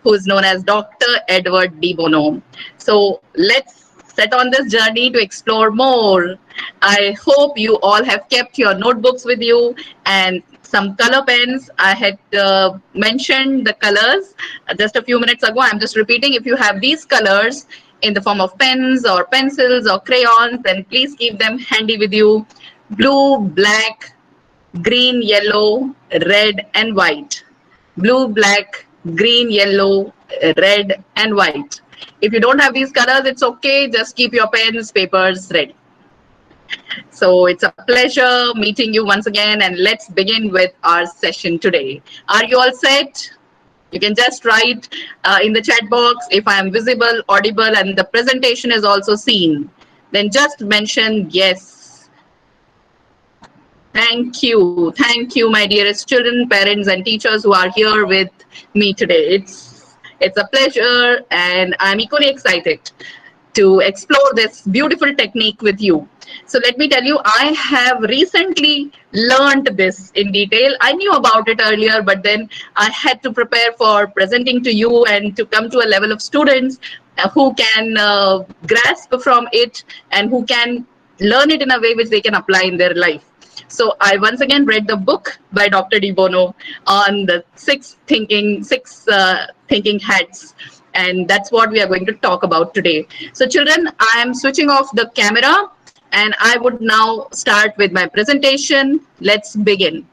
who is known as Dr. Edward de Bono. So let's set on this journey to explore more. I hope you all have kept your notebooks with you and some color pens. I had mentioned the colors just a few minutes ago. I'm just repeating. If you have these colors in the form of pens or pencils or crayons, then please keep them handy with you. Blue, black, green, yellow, red, and white. Blue, black, green, yellow, red, and white. If you don't have these colors, it's okay. Just keep your pens, papers ready. So it's a pleasure meeting you once again, and let's begin with our session today. Are you all set? You can just write in the chat box if I am visible, audible, and the presentation is also seen. Then just mention yes. Thank you, my dearest children, parents, and teachers who are here with me today. It's a pleasure, and I'm equally excited to explore this beautiful technique with you. So let me tell you, I have recently learned this in detail. I knew about it earlier, but then I had to prepare for presenting to you and to come to a level of students who can grasp from it and who can learn it in a way which they can apply in their life. So I once again read the book by Dr. De Bono on the six thinking hats, and that's what we are going to talk about today. So children, I am switching off the camera and I would now start with my presentation. Let's begin.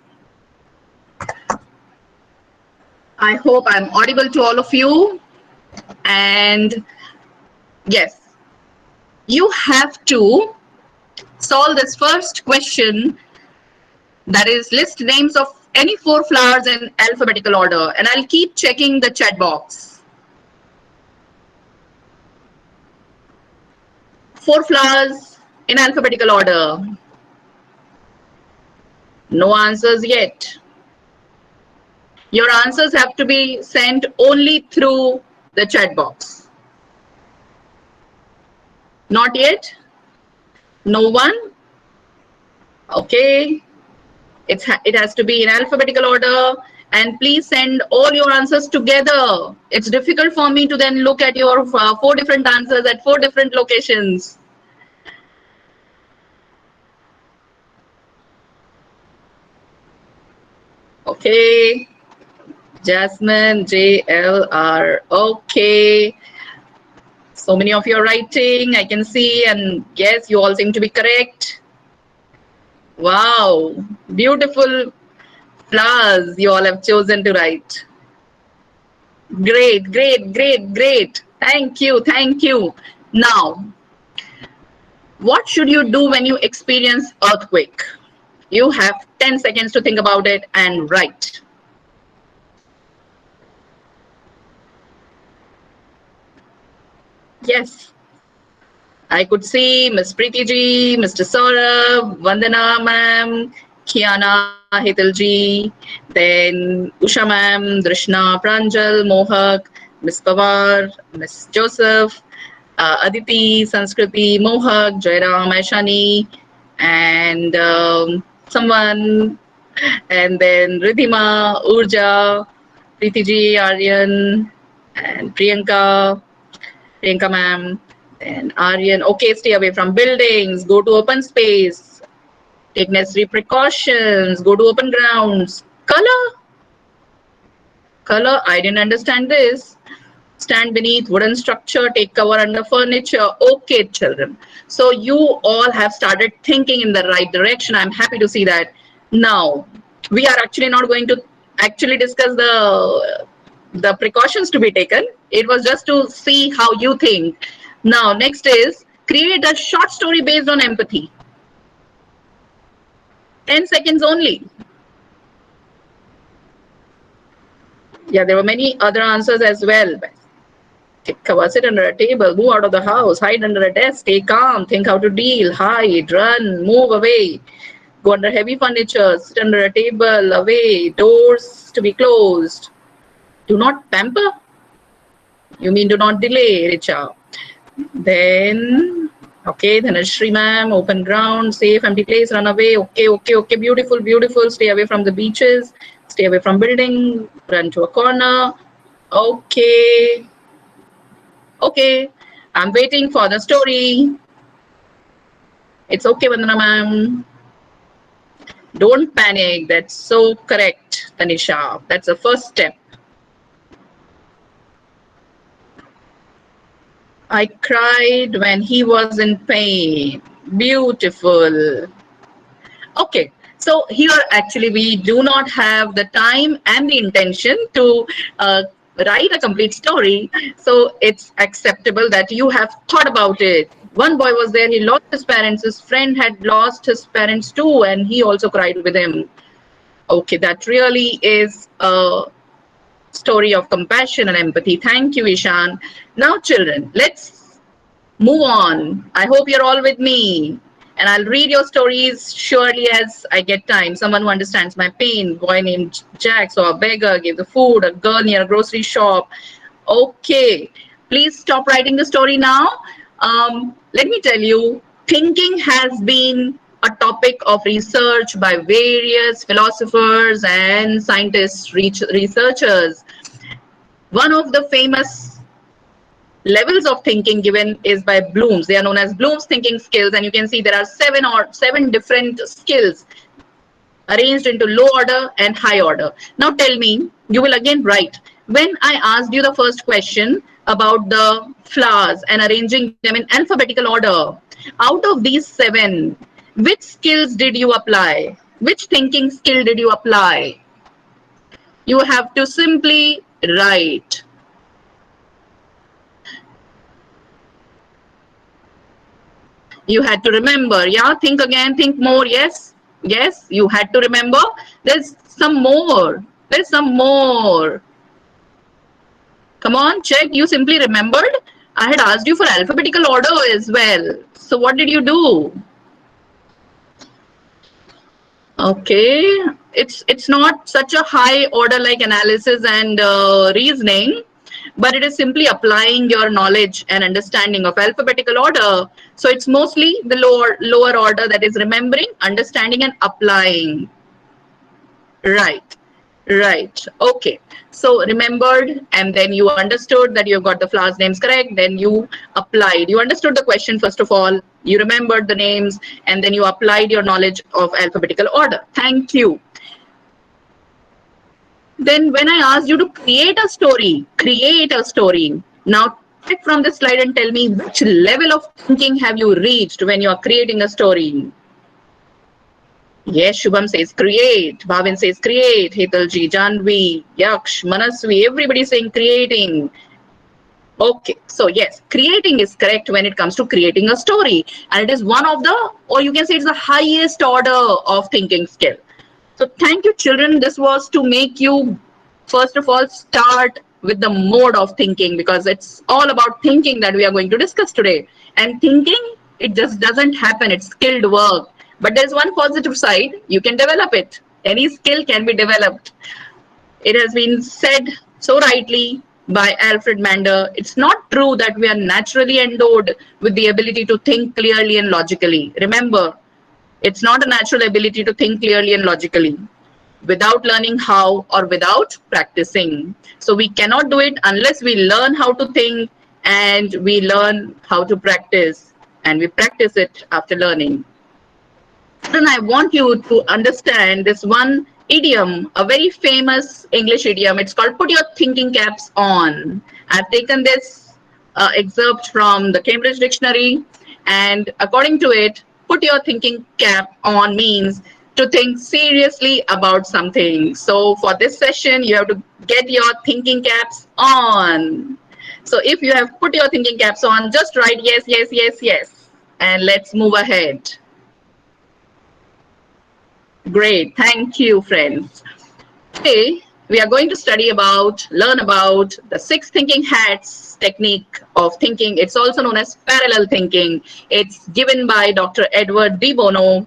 I hope I'm audible to all of you. And yes, you have to solve this first question, that is list names of any 4 flowers in alphabetical order, and I'll keep checking the chat box. 4 flowers in alphabetical order. No answers yet. Your answers have to be sent only through the chat box. Not yet? No one? Okay. It has to be in alphabetical order, and please send all your answers together. It's difficult for me to then look at your 4 different answers at 4 different locations. Okay. Jasmine, JLR. Okay. So many of you are writing, I can see, and yes, you all seem to be correct. Wow, beautiful flowers you all have chosen to write. Great, great, great, great. Thank you, thank you. Now, what should you do when you experience earthquake? You have 10 seconds to think about it and write. Yes. I could see Ms. Preeti ji, Mr. Saurabh, Vandana ma'am, Kiana Hital ji, then Usha ma'am, Drishna, Pranjal, Mohak, Ms. Pawar, Ms. Joseph, Aditi, Sanskriti, Mohak, Jairam, Aishani, and someone, and then Ridhima, Urja, Preeti ji, Aryan, and Priyanka ma'am. And Aryan, okay, stay away from buildings, go to open space, take necessary precautions, go to open grounds. Color, I didn't understand this. Stand beneath wooden structure, take cover under furniture. Okay, children. So you all have started thinking in the right direction. I'm happy to see that. Now, we are actually not going to actually discuss the precautions to be taken. It was just to see how you think. Now, next is create a short story based on empathy. 10 seconds only. Yeah, there were many other answers as well. Take cover, sit under a table, move out of the house, hide under a desk, stay calm, think how to deal, hide, run, move away, go under heavy furniture, sit under a table, away, doors to be closed. Do not pamper? You mean do not delay, Richa. Then, okay, Dhanashri ma'am, open ground, safe, empty place, run away. Okay, beautiful. Stay away from the beaches, stay away from building, run to a corner. Okay. Okay. I'm waiting for the story. It's okay, Vandana ma'am. Don't panic. That's so correct, Tanisha. That's the first step. I cried when he was in pain. Beautiful. Okay. So here actually we do not have the time and the intention to uh, write a complete story. So it's acceptable that you have thought about it. One boy was there, he lost his parents. His friend had lost his parents too, and he also cried with him. Okay, that really is a story of compassion and empathy. Thank you, Ishan. Now, children, let's move on. I hope you're all with me. And I'll read your stories surely as I get time. Someone who understands my pain. Boy named Jack saw a beggar, gave the food, a girl near a grocery shop. Okay, please stop writing the story now. Let me tell you, thinking has been a topic of research by various philosophers and scientists, researchers. One of the famous levels of thinking given is by Bloom's. They are known as Bloom's thinking skills, and you can see there are seven different skills arranged into low order and high order. Now tell me, you will again write. When I asked you the first question about the flowers and arranging them in alphabetical order, out of these seven, which skills did you apply? Which thinking skill did you apply? You have to simply write. You had to remember. Yeah, think again, think more. Yes, yes, you had to remember. There's some more. There's some more. Come on, check. You simply remembered. I had asked you for alphabetical order as well. So what did you do? Okay, it's not such a high order like analysis and reasoning, but it is simply applying your knowledge and understanding of alphabetical order. So it's mostly the lower order, that is remembering, understanding, and applying. Right. Right. Okay. So remembered, and then you understood that you've got the flowers names correct. Then you applied. You understood the question first of all. You remembered the names, and then you applied your knowledge of alphabetical order. Thank you. Then when I asked you to create a story, create a story. Now take from this slide and tell me which level of thinking have you reached when you are creating a story. Yes, Shubham says create. Bhavin says create. Hitalji, Janvi, Yaksh, Manasvi, everybody saying creating. Okay, so yes, creating is correct when it comes to creating a story. And it is one of the, or you can say it's the highest order of thinking skill. So thank you, children. This was to make you, first of all, start with the mode of thinking, because it's all about thinking that we are going to discuss today. And thinking, it just doesn't happen. It's skilled work. But there's one positive side. You can develop it. Any skill can be developed. It has been said so rightly by Alfred Mander. It's not true that we are naturally endowed with the ability to think clearly and logically. Remember, it's not a natural ability to think clearly and logically without learning how or without practicing. So we cannot do it unless we learn how to think and we learn how to practice, and we practice it after learning. Then I want you to understand this one idiom, a very famous English idiom. It's called put your thinking caps on. I've taken this excerpt from the Cambridge Dictionary, and according to it, put your thinking cap on means to think seriously about something. So for this session, you have to get your thinking caps on. So if you have put your thinking caps on, just write yes, yes, yes, yes. And let's move ahead. Great. Thank you, friends. Today, we are going to learn about the six thinking hats technique of thinking. It's also known as parallel thinking. It's given by Dr. Edward de Bono,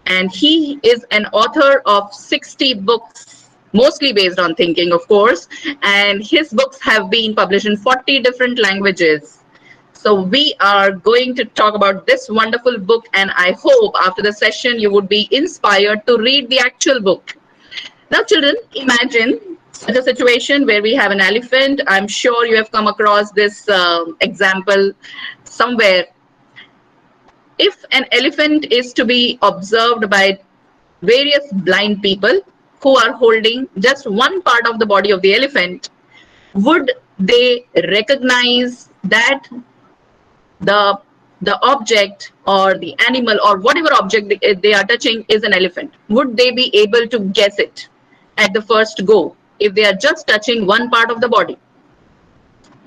and he is an author of 60 books, mostly based on thinking, of course, and his books have been published in 40 different languages. So we are going to talk about this wonderful book, and I hope after the session you would be inspired to read the actual book. Now, children, imagine such a situation where we have an elephant. I'm sure you have come across this example somewhere. If an elephant is to be observed by various blind people who are holding just one part of the body of the elephant, would they recognize that the object or the animal or whatever object they are touching is an elephant? Would they be able to guess it at the first go if they are just touching one part of the body?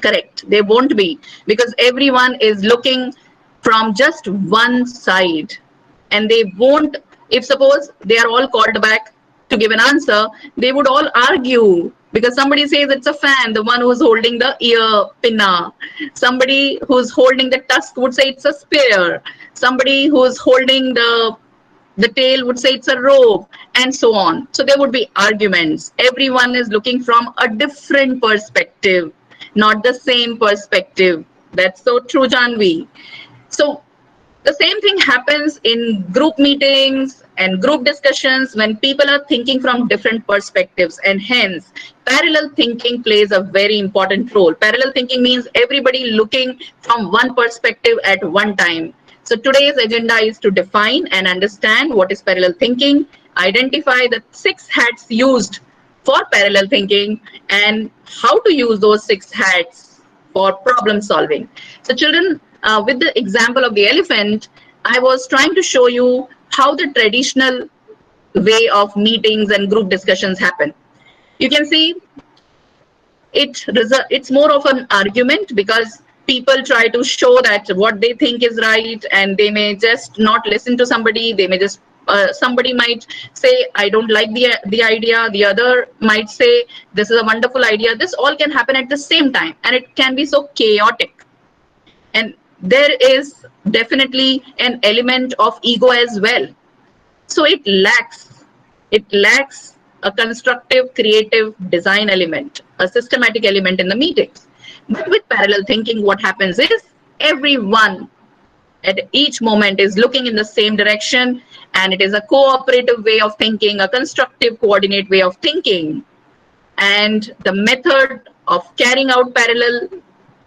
Correct, they won't be, because everyone is looking from just one side, and they won't. If suppose they are all called back to give an answer, they would all argue, because somebody says it's a fan, the one who's holding the ear pinna. Somebody who's holding the tusk would say it's a spear. Somebody who's holding the tail would say it's a rope, and so on. So there would be arguments. Everyone is looking from a different perspective, not the same perspective. That's so true, Janvi. So the same thing happens in group meetings and group discussions when people are thinking from different perspectives, and hence parallel thinking plays a very important role. Parallel thinking means everybody looking from one perspective at one time. So today's agenda is to define and understand what is parallel thinking, identify the 6 hats used for parallel thinking, and how to use those 6 hats for problem solving. So children, with the example of the elephant, I was trying to show you how the traditional way of meetings and group discussions happen. You can see it's more of an argument, because people try to show that what they think is right, and they may just not listen to somebody. They may just somebody might say, I don't like the idea. The other might say, this is a wonderful idea. This all can happen at the same time, and it can be so chaotic. And there is definitely an element of ego as well. So it lacks a constructive, creative design element, a systematic element in the meetings. But with parallel thinking, what happens is everyone at each moment is looking in the same direction, and it is a cooperative way of thinking, a constructive, coordinate way of thinking. And the method of carrying out parallel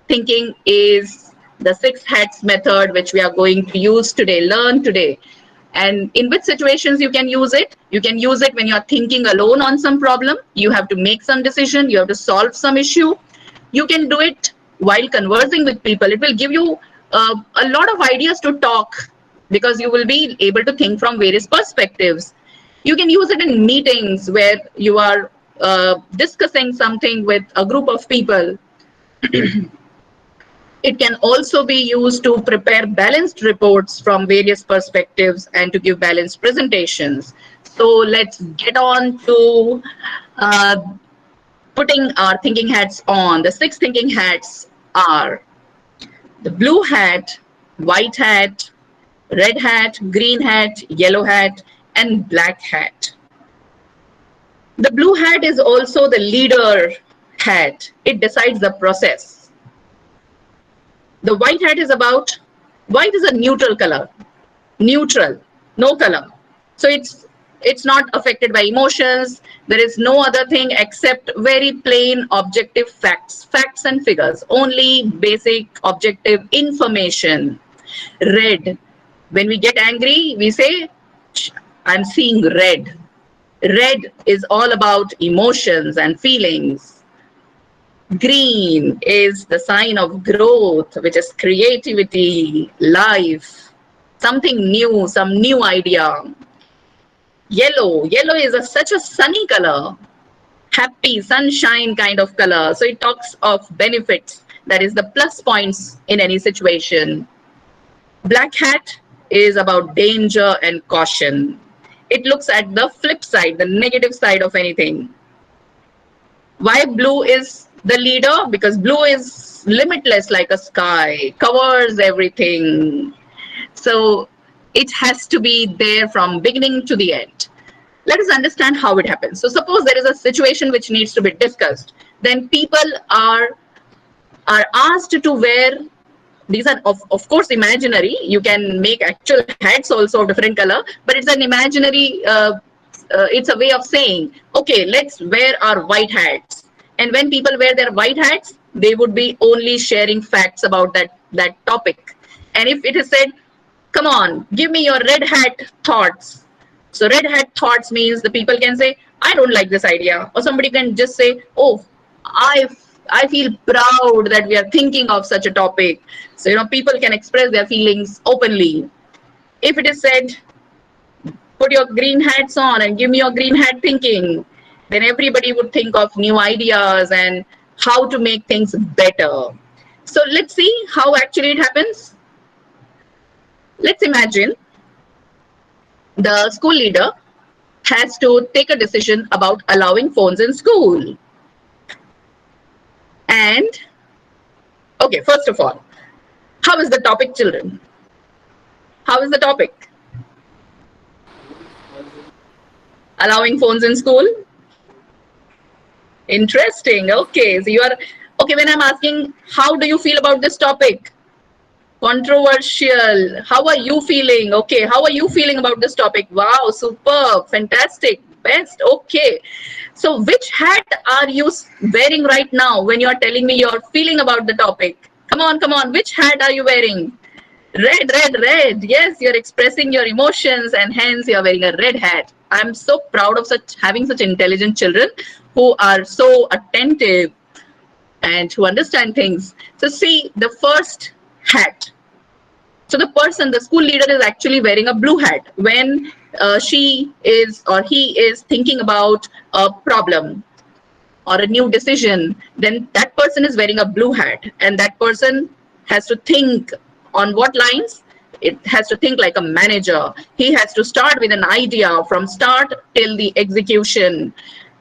thinking is the 6 hats method, which we are going to use today, learn today. And in which situations you can use it? You can use it when you are thinking alone on some problem. You have to make some decision. You have to solve some issue. You can do it while conversing with people. It will give you a lot of ideas to talk, because you will be able to think from various perspectives. You can use it in meetings where you are discussing something with a group of people. It can also be used to prepare balanced reports from various perspectives and to give balanced presentations. So let's get on to putting our thinking hats on. The 6 thinking hats are the blue hat, white hat, red hat, green hat, yellow hat, and black hat. The blue hat is also the leader hat. It decides the process. The white hat is about, white is a neutral color, neutral, no color. So it's not affected by emotions. There is no other thing except very plain objective facts and figures, only basic objective information. Red, when we get angry, we say, I'm seeing red. Red is all about emotions and feelings. Green is the sign of growth, which is creativity, life, something new, some new idea. Yellow is such a sunny color, happy, sunshine kind of color. So it talks of benefits, that is the plus points in any situation. Black hat is about danger and caution. It looks at the flip side, the negative side of anything. Why blue is the leader? Because blue is limitless, like a sky, covers everything. So it has to be there from beginning to the end. Let us understand how it happens. So suppose there is a situation which needs to be discussed. Then people are asked to wear, these are of course imaginary. You can make actual hats also of different color, but it's an imaginary it's a way of saying, okay, let's wear our white hats. And when people wear their white hats, they would be only sharing facts about that topic. And if it is said, come on, give me your red hat thoughts. So red hat thoughts means the people can say, I don't like this idea. Or somebody can just say, oh, I I feel proud that we are thinking of such a topic. So, people can express their feelings openly. If it is said, put your green hats on and give me your green hat thinking, then everybody would think of new ideas and how to make things better. So let's see how actually it happens. Let's imagine the school leader has to take a decision about allowing phones in school. And, okay, first of all, how is the topic, children? How is the topic? Allowing phones in school? Interesting. Okay, so okay, when I'm asking, how do you feel about this topic? Controversial. How are you feeling? Okay, how are you feeling about this topic? Wow, superb, fantastic, best. Okay, so which hat are you wearing right now when you're telling me your feeling about the topic? Come on, come on, which hat are you wearing? Red, red, red. Yes, you're expressing your emotions and hence you're wearing a red hat. I'm so proud of having such intelligent children who are so attentive and who understand things. So see the first hat. So the school leader is actually wearing a blue hat when she is or he is thinking about a problem or a new decision. Then that person is wearing a blue hat, and that person has to think on what lines. It has to think like a manager. He has to start with an idea from start till the execution.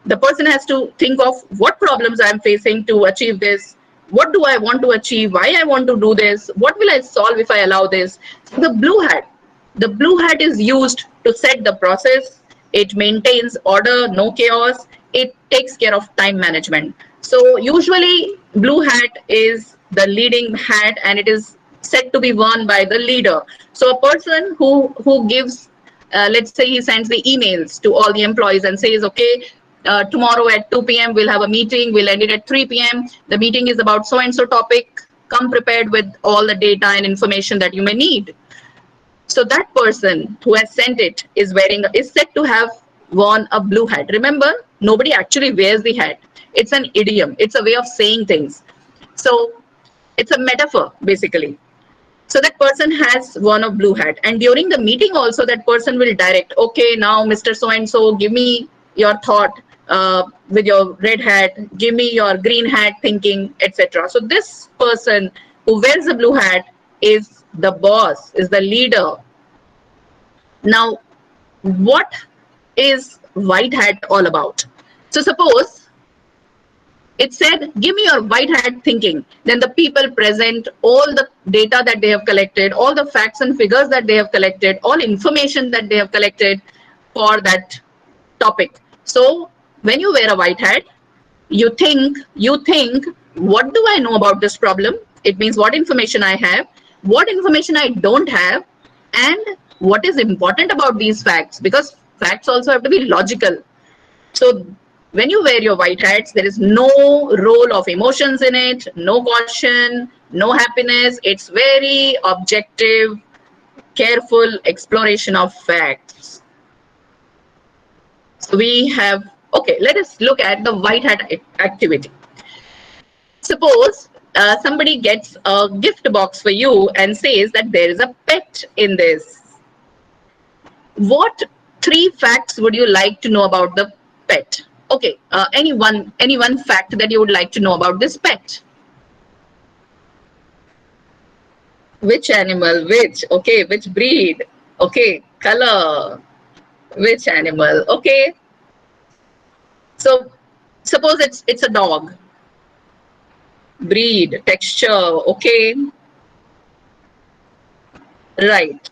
The person has to think of what problems I'm facing to achieve this. What do I want to achieve? Why I want to do this? What will I solve if I allow this? So the blue hat is used to set the process. It maintains order, no chaos. It takes care of time management. So usually blue hat is the leading hat and it is said to be worn by the leader. So a person who gives, let's say he sends the emails to all the employees and says, okay, tomorrow at 2 p.m. we'll have a meeting. We'll end it at 3 p.m. The meeting is about so and so topic. Come prepared with all the data and information that you may need. So that person who has sent it is said to have worn a blue hat. Remember, nobody actually wears the hat. It's an idiom. It's a way of saying things. So it's a metaphor, basically. So that person has worn a blue hat. And during the meeting also, that person will direct, okay, now Mr. So-and-so, give me your thought with your red hat, give me your green hat thinking, etc. So this person who wears the blue hat is the boss, is the leader. Now, what is white hat all about? So suppose it said, give me your white hat thinking. Then the people present all the data that they have collected, all the facts and figures that they have collected, all information that they have collected for that topic. So when you wear a white hat, you think, what do I know about this problem? It means what information I have, what information I don't have, and what is important about these facts, because facts also have to be logical. So when you wear your white hats, there is no role of emotions in it, no caution, no happiness. It's very objective, careful exploration of facts. So we have, okay, let us look at the white hat activity. Suppose somebody gets a gift box for you and says that there is a pet in this. What 3 facts would you like to know about the pet? Okay, any one fact that you would like to know about this pet? Which animal? Which? Okay, which breed? Okay, color. Which animal? Okay. So suppose it's a dog. Breed, texture, okay. Right.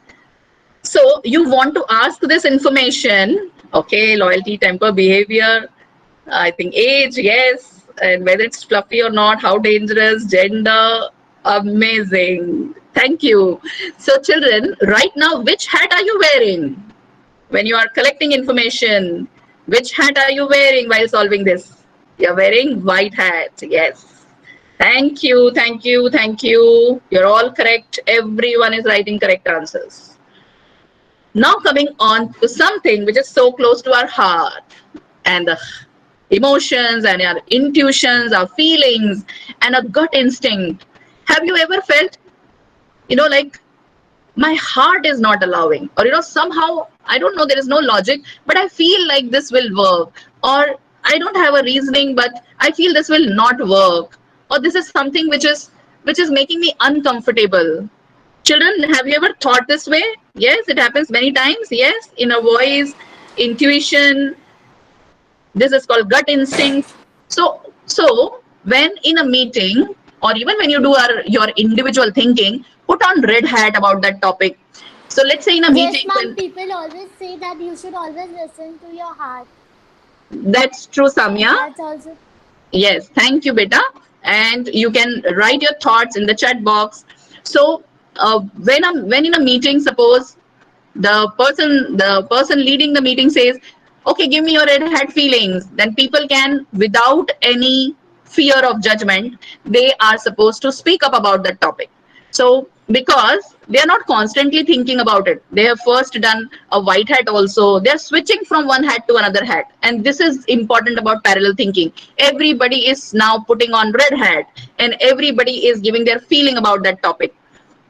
So you want to ask this information, okay, loyalty, temper, behavior, I think age, yes, and whether it's fluffy or not, how dangerous, gender, amazing. Thank you. So children, right now, which hat are you wearing? When you are collecting information, which hat are you wearing while solving this? You're wearing white hat. Yes. Thank you, thank you, thank you. You're all correct. Everyone is writing correct answers. Now coming on to something which is so close to our heart and the emotions and our intuitions, our feelings and our gut instinct. Have you ever felt, like my heart is not allowing, or somehow I don't know, there is no logic, but I feel like this will work, or I don't have a reasoning, but I feel this will not work, or this is something which is making me uncomfortable. Children, have you ever thought this way? Yes, it happens many times. Yes, inner voice, intuition, this is called gut instinct. So when in a meeting, or even when you do your individual thinking, put on red hat about that topic. So let's say in a Yes, meeting, ma'am. People always say that you should always listen to your heart. that's true, Samya. That's also. Yes, thank you, beta. And you can write your thoughts in the chat box. So when in a meeting, suppose the person leading the meeting says, okay, give me your red hat feelings, then people can, without any fear of judgment, they are supposed to speak up about that topic. So because they are not constantly thinking about it, they have first done a white hat, also they are switching from one hat to another hat. And this is important about parallel thinking. Everybody is now putting on red hat, and everybody is giving their feeling about that topic.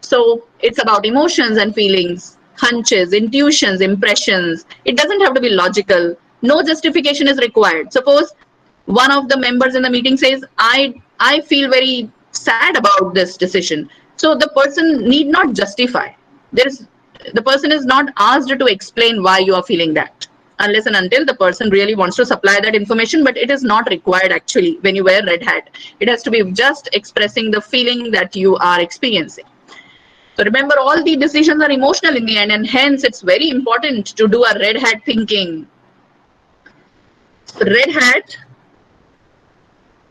So it's about emotions and feelings, hunches, intuitions, impressions. It doesn't have to be logical. No justification is required. Suppose one of the members in the meeting says, I feel very sad about this decision. So the person need not justify. There's the person is not asked to explain why you are feeling that, unless and until the person really wants to supply that information, but it is not required actually when you wear red hat. It has to be just expressing the feeling that you are experiencing. So remember, all the decisions are emotional in the end, and hence it's very important to do a red hat thinking. Red hat,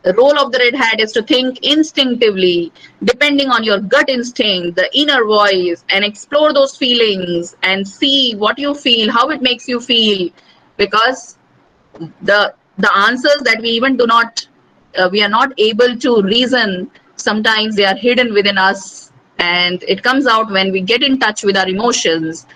the role of the red hat is to think instinctively, depending on your gut instinct, the inner voice, and explore those feelings and see what you feel, how it makes you feel. Because the answers that we even do not, we are not able to reason, sometimes they are hidden within us, and it comes out when we get in touch with our emotions.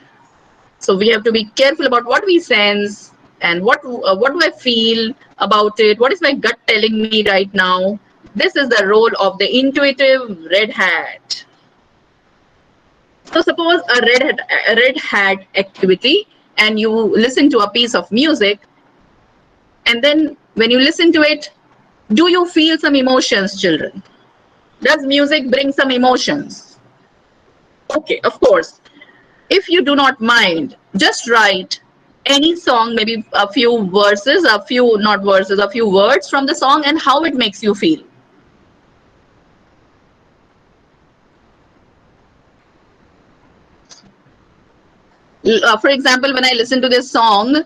So we have to be careful about what we sense, and what do I feel about it, what is my gut telling me right now. This is the role of the intuitive red hat. So suppose a red hat activity, and you listen to a piece of music, and then when you listen to it, do you feel some emotions, children? Does music bring some emotions? Okay, of course. If you do not mind, just write any song, maybe a few verses, a few, not verses, a few words from the song, and how it makes you feel. For example, when I listen to this song,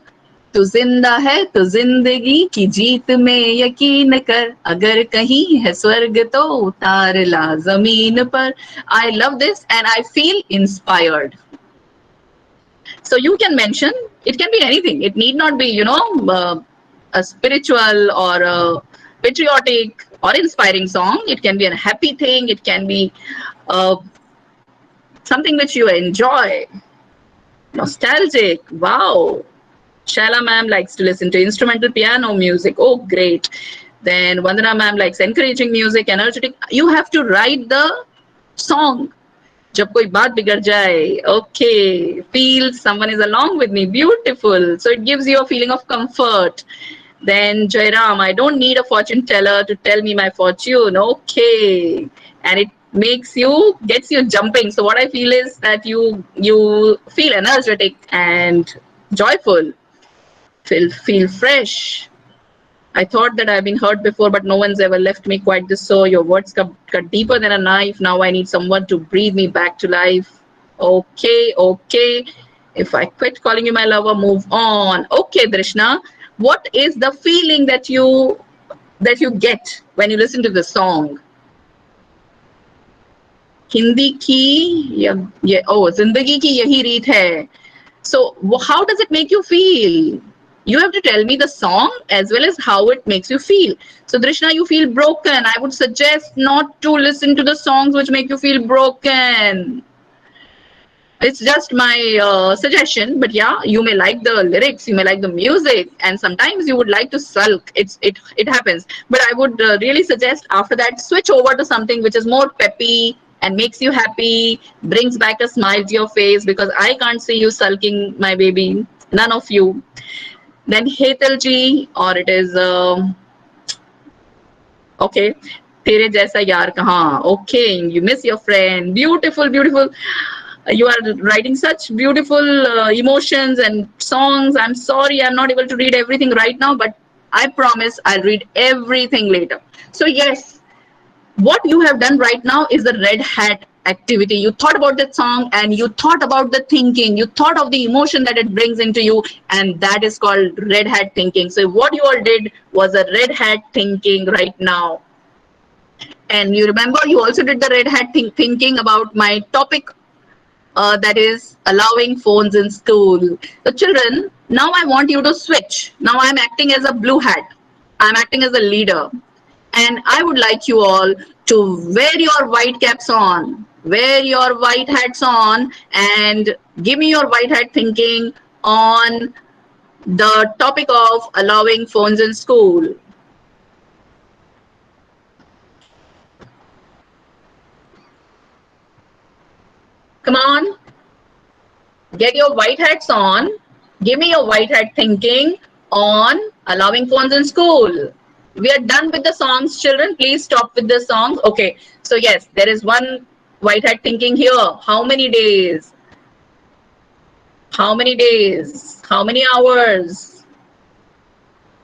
तू जिंदा है तो जिंदगी की जीत में यकीन कर, अगर कहीं है स्वर्ग तो उतार ला जमीन पर. I love this and I feel inspired. So you can mention, it can be anything. It need not be, a spiritual or a patriotic or inspiring song. It can be a happy thing. It can be uh, something which you enjoy. Nostalgic. Wow. Shala ma'am likes to listen to instrumental piano music. Oh, great. Then Vandana ma'am likes encouraging music, energetic. You have to write the song. जब कोई बात बिगड़ जाए, okay, feel someone is along with me, beautiful. So it gives you a feeling of comfort. Then Jairam, I don't need a fortune teller to tell me my fortune, okay, and it gets you jumping. So what I feel is that you feel energetic and joyful, feel fresh. I thought that I've been hurt before, but no one's ever left me quite this so. Your words cut deeper than a knife. Now I need someone to breathe me back to life. Okay, okay. If I quit calling you my lover, move on. Okay, Drishna. What is the feeling that you get when you listen to the song? Hindi की ये ओ जिंदगी की यही रीत है. So how does it make you feel? You have to tell me the song as well as how it makes you feel. So Drishna, you feel broken. I would suggest not to listen to the songs which make you feel broken. It's just my suggestion, but yeah, you may like the lyrics, you may like the music, and sometimes you would like to sulk. It happens. But I would really suggest after that switch over to something which is more peppy and makes you happy, brings back a smile to your face, because I can't see you sulking, my baby. None of you. Then Hetal ji, or it is okay. तेरे जैसा यार कहाँ? Okay, you miss your friend. Beautiful, beautiful. You are writing such beautiful emotions and songs. I'm sorry I'm not able to read everything right now, but I promise I'll read everything later. So yes, what you have done right now is the red hat activity. You thought about that song and you thought about the thinking, you thought of the emotion that it brings into you, and that is called red hat thinking. So what you all did was a red hat thinking right now. And you remember you also did the red hat thinking about my topic, that is allowing phones in school. So children, now I want you to switch. Now I'm acting as a blue hat. I'm acting as a leader. And I would like you all to wear your white caps on, wear your white hats on, and give me your white hat thinking on the topic of allowing phones in school. Come on, get your white hats on. Give me your white hat thinking on allowing phones in school. We are done with the songs, children. Please stop with the songs. Okay. So yes, there is one white hat thinking here. How many days? How many days? How many hours?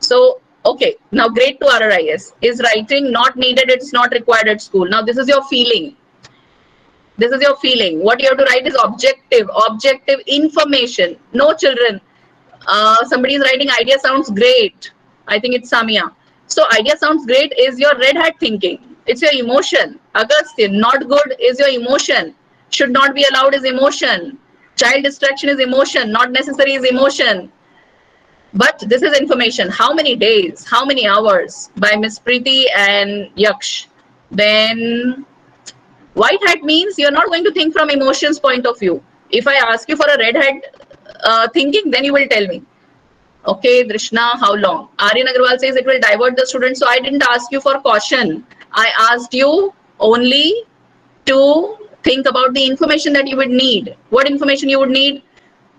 So, okay. Now, grade 2 RRIS is writing not needed. It's not required at school. Now, this is your feeling. This is your feeling. What you have to write is objective information. No, children. Somebody is writing idea sounds great. I think it's Samia. So idea sounds great is your red hat thinking. It's your emotion. Agastya, not good is your emotion. Should not be allowed is emotion. Child distraction is emotion. Not necessary is emotion. But this is information. How many days? How many hours? By Miss Preeti and Yaksh. Then white hat means you're not going to think from emotions point of view. If I ask you for a red hat thinking, then you will tell me. Okay, Drishna, how long? Aryan Agarwal says it will divert the students. So I didn't ask you for caution. I asked you only to think about the information that you would need. What information you would need?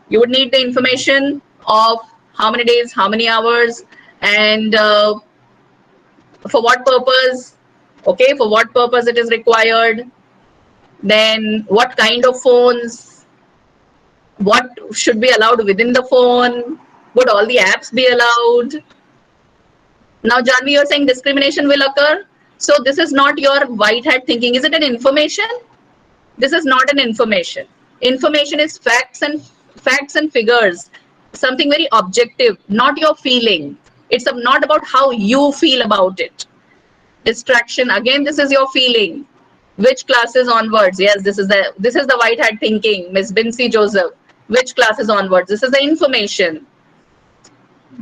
You would need the information of how many days, how many hours, and for what purpose. Okay, for what purpose it is required. Then what kind of phones, what should be allowed within the phone, would all the apps be allowed? Now, Janvi, you're saying discrimination will occur. So this is not your white hat thinking. Is it an information? This is not an information. Information is facts and figures. Something very objective, not your feeling. It's not about how you feel about it. Distraction, again, this is your feeling. Which classes onwards? Yes, this is the white hat thinking, Miss Bincy Joseph. Which classes onwards? This is the information.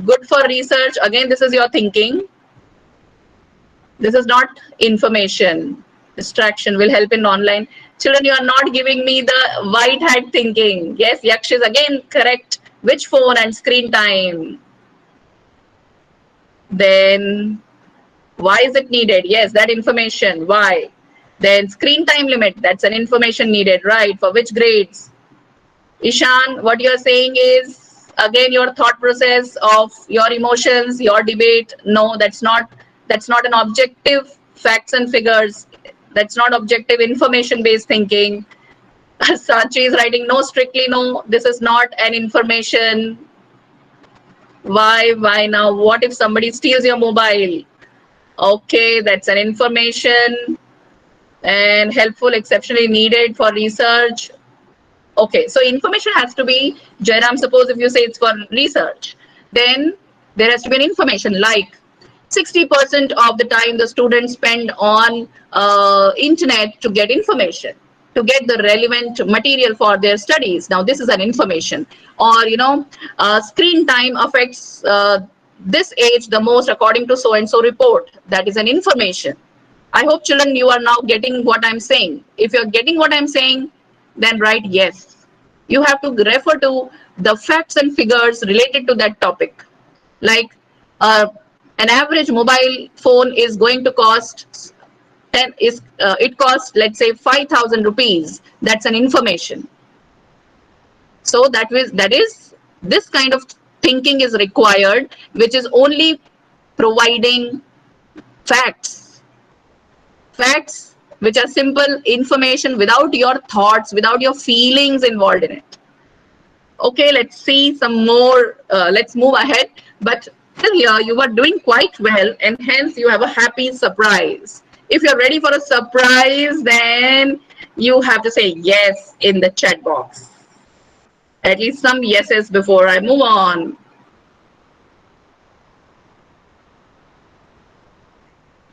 Good for research. Again, this is your thinking. This is not information. Distraction will help in online. Children, you are not giving me the white hat thinking. Yes, Yaksh is again correct. Which phone and screen time? Then why is it needed? Yes, that information. Why? Then screen time limit. That's an information needed, right? For which grades? Ishan, what you're saying is again your thought process of your emotions, your debate. No, that's not an objective facts and figures. That's not objective information based thinking. Sachi is writing no, strictly no. This is not an information. Why now? What if somebody steals your mobile? Okay, that's an information and helpful, exceptionally needed for research. Okay, so information has to be, Jairam, suppose if you say it's for research, then there has to be an information like 60% of the time the students spend on internet to get information. to get the relevant material for their studies. Now, this is an information. Or, screen time affects this age the most according to so and so report. That is an information. I hope, children, you are now getting what I'm saying. If you're getting what I'm saying, then write yes. You have to refer to the facts and figures related to that topic. Like uh, an average mobile phone is going to cost 10 is it costs, let's say, 5,000 rupees. That's an information. So that is this kind of thinking is required, which is only providing facts, facts which are simple information without your thoughts, without your feelings involved in it. Okay, let's see some more. Let's move ahead. But till here, you were doing quite well, and hence you have a happy surprise. If you're ready for a surprise, then you have to say yes in the chat box. At least some yeses before I move on.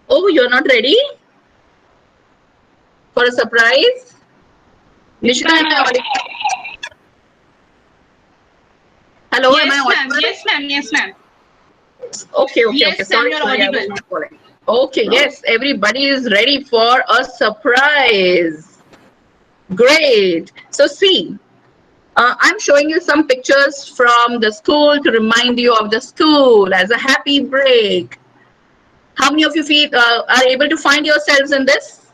Oh, you're not ready for a surprise? Nishita, am I audible? Hello, am I Yes, ma'am. audible? Yes, ma'am. Yes, ma'am. Okay. Yes, ma'am, Sorry, you're I was audible. not following. Okay, yes, everybody is ready for a surprise. Great. So see, I'm showing you some pictures from the school to remind you of the school as a happy break. How many of you are able to find yourselves in this?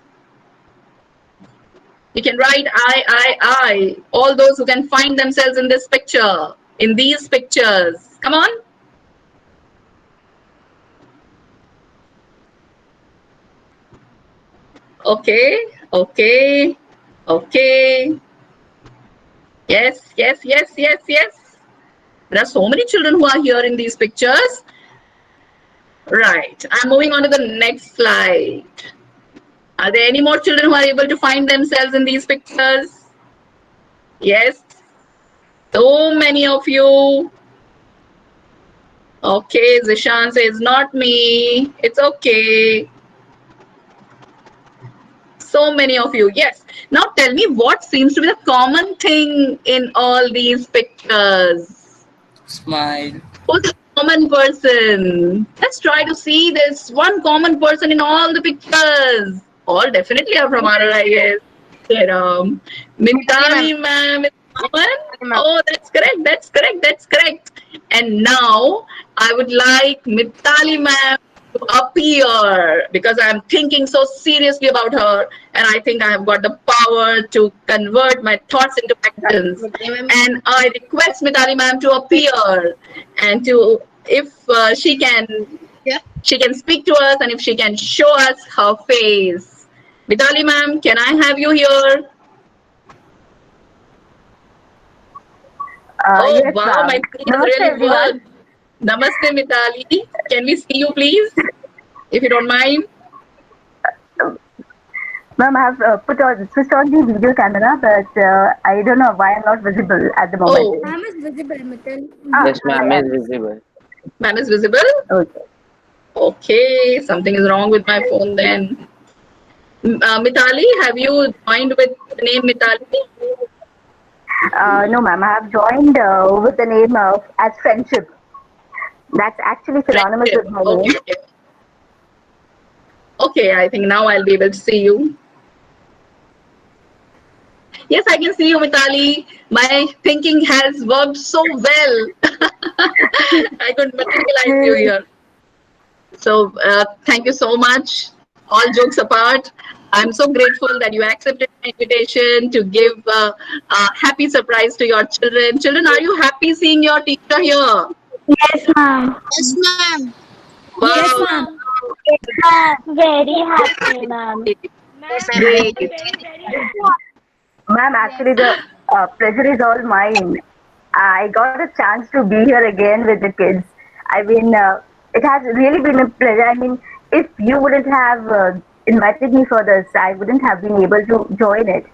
You can write I. All those who can find themselves in this picture, in these pictures. Come on. Okay. Yes. There are so many children who are here in these pictures. Right. I'm moving on to the next slide. Are there any more children who are able to find themselves in these pictures? Yes. So many of you. Okay, Zishan says, not me. It's okay. So many of you. Yes. Now tell me what seems to be the common thing in all these pictures. Smile. Who's the common person? Let's try to see this one common person in all the pictures. All definitely are from RIS. Mintali ma'am is common. Oh, that's correct. And now I would like Mitali ma'am to appear because I'm thinking so seriously about her, and I think I have got the power to convert my thoughts into actions. And I request Mitali ma'am to appear and to, if she can speak to us and if she can show us her face. Mitali ma'am, can I have you here? Oh, Yes, wow, ma'am. my screen has Namaste, really everyone. worked. Namaste, Mitali. Can we see you, please? If you don't mind. Ma'am, I have switched on the video camera, but I don't know why I'm not visible at the moment. Oh, Ma'am is visible, Mittal. Yes, ma'am I is am. visible. ma'am is visible? Okay. Okay, something is wrong with my phone then. Mitali, have you joined with the name Mitali? No, ma'am. I have joined with the name of as friendship. That's actually synonymous Friendship. with my name. Okay, I think now I'll be able to see you. Yes, I can see you, Mitali. My thinking has worked so well. I could materialize you here. So thank you so much. All jokes apart, I'm so grateful that you accepted my invitation to give a happy surprise to your children. Children, are you happy seeing your teacher here? Yes, ma'am. Yes, ma'am. Wow. Yes, ma'am. Very happy, ma'am. Great. Ma'am, actually, the pleasure is all mine. I got a chance to be here again with the kids. I mean, it has really been a pleasure. I mean, if you wouldn't have invited me for this, I wouldn't have been able to join it.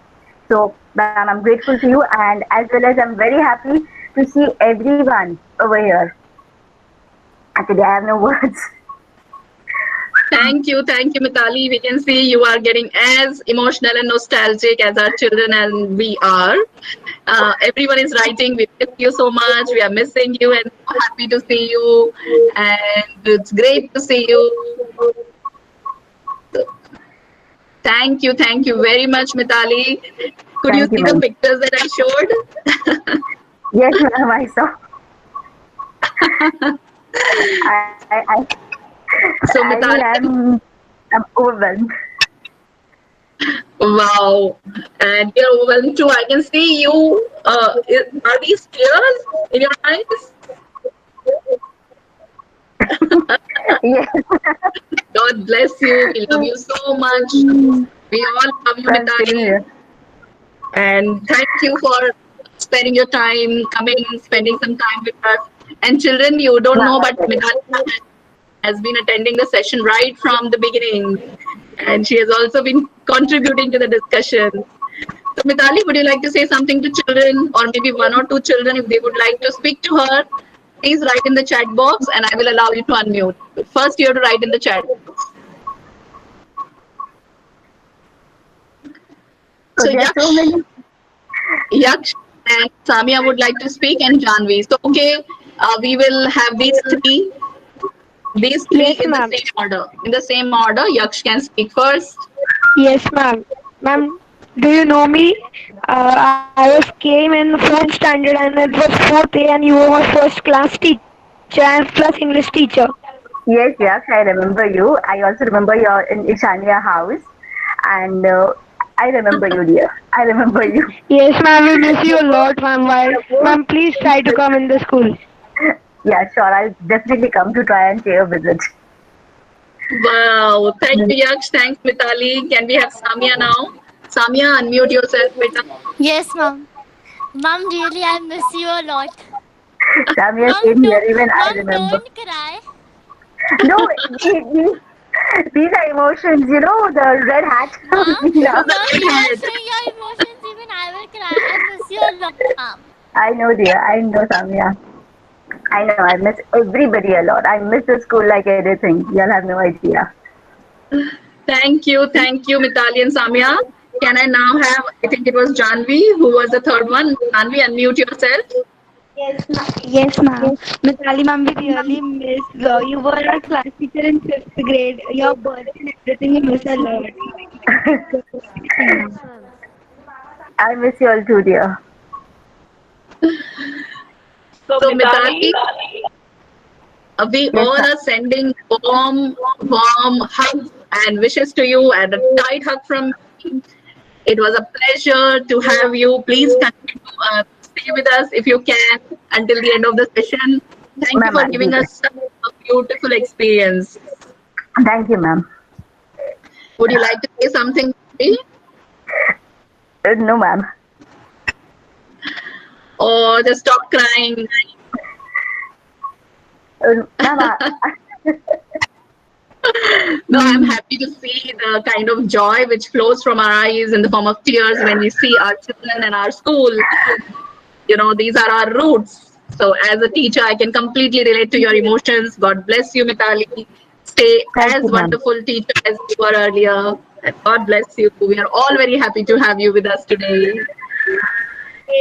So, ma'am, I'm grateful to you, and as well as I'm very happy to see everyone over here. Actually, I have no words. Thank you, Mitali. We can see you are getting as emotional and nostalgic as our children and we are. Everyone is writing. We miss you so much. We are missing you and so happy to see you. And it's great to see you. Thank you very much, Mitali. Could you Thank you, see the ma'am. pictures that I showed? Yes, ma'am, I saw. I So, I mean, Mitali, I'm overwhelmed. wow. And you're overwhelmed too. I can see you. Are these tears in your eyes? Yes, God bless you. We love you so much. We all love you, ma'am, same Mitali. here. And thank you for spending your time, coming, spending some time with us. And children, you don't Ma'am, know, my but pleasure. Mitali has been attending the session right from the beginning. And she has also been contributing to the discussion. So, Mitali, would you like to say something to children, or maybe one or two children, if they would like to speak to her? Please write in the chat box, and I will allow you to unmute. First, you have to write in the chat box. So So, there are so many. Yaksh and Samia would like to speak, and Janvi. So, okay, we will have these three Yes, in the ma'am. same order. In the same order, Yaksh can speak first. Yes, ma'am. Ma'am, do you know me? I was came in fourth standard and it was fourth A and you were my first class teacher and plus English teacher. Yes, yes, I remember you. I also remember your in Ishania house, and I remember you, dear. I remember you. Yes, ma'am. We miss you a lot, ma'am. Why? Ma'am, please try to come in the school. Yeah, sure. I'll definitely come to try and pay a visit. Wow, thank you, Yaksh. Thanks, Mitali. Can we have Samia now? Samia, unmute yourself, beta. Yes, mom. Mom, really, I miss you a lot. Samia, same here. Even I Mom, remember. don't cry. No, these are emotions. You know, the red hat. Mom, This is Yeah, the mom, red you are hat. showing your emotions. Even I will cry. I miss you a lot, mom. I know, dear. I know, Samia. I know. I miss everybody a lot. I miss the school like anything. You'll have no idea. Thank you, Mitali and Samia. Can I now have, I think it was Janvi who was the third one. Janvi, unmute yourself. Yes, ma'am. Miss Ali, ma'am, we really miss you. Were our class teacher in fifth grade. Your birthday and everything we miss a lot. Yes, ma'am. I miss you all too, dear. So, Mitali, we Yes, all ma'am. are sending warm hugs and wishes to you and a tight hug from me. It was a pleasure to have you. Please continue to stay with us if you can until the end of the session. Thank you Ma'am, for I'll do giving that. us such a beautiful experience. Thank you, ma'am. Would you like to say something? No, ma'am. Or just stop crying? Ma'am, No, I'm happy to see the kind of joy which flows from our eyes in the form of tears when we see our children and our school. You know, these are our roots. So, as a teacher, I can completely relate to your emotions. God bless you, Mitali. Stay thank you, as ma'am. wonderful teacher as you were earlier. And God bless you. We are all very happy to have you with us today.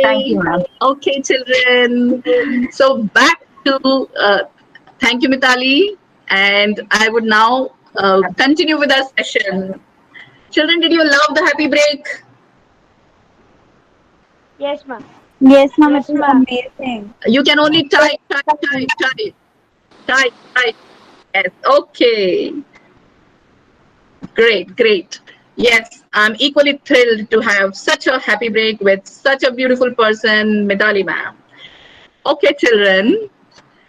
Thank you, ma'am. Okay, children. So back to thank you, Mitali, and I would now continue with our session. Children, did you love the happy break? Yes, ma'am. Yes, ma'am, it was amazing. You can only type. Yes. Okay. Great. Yes, I'm equally thrilled to have such a happy break with such a beautiful person, Mitali ma'am. Okay, children,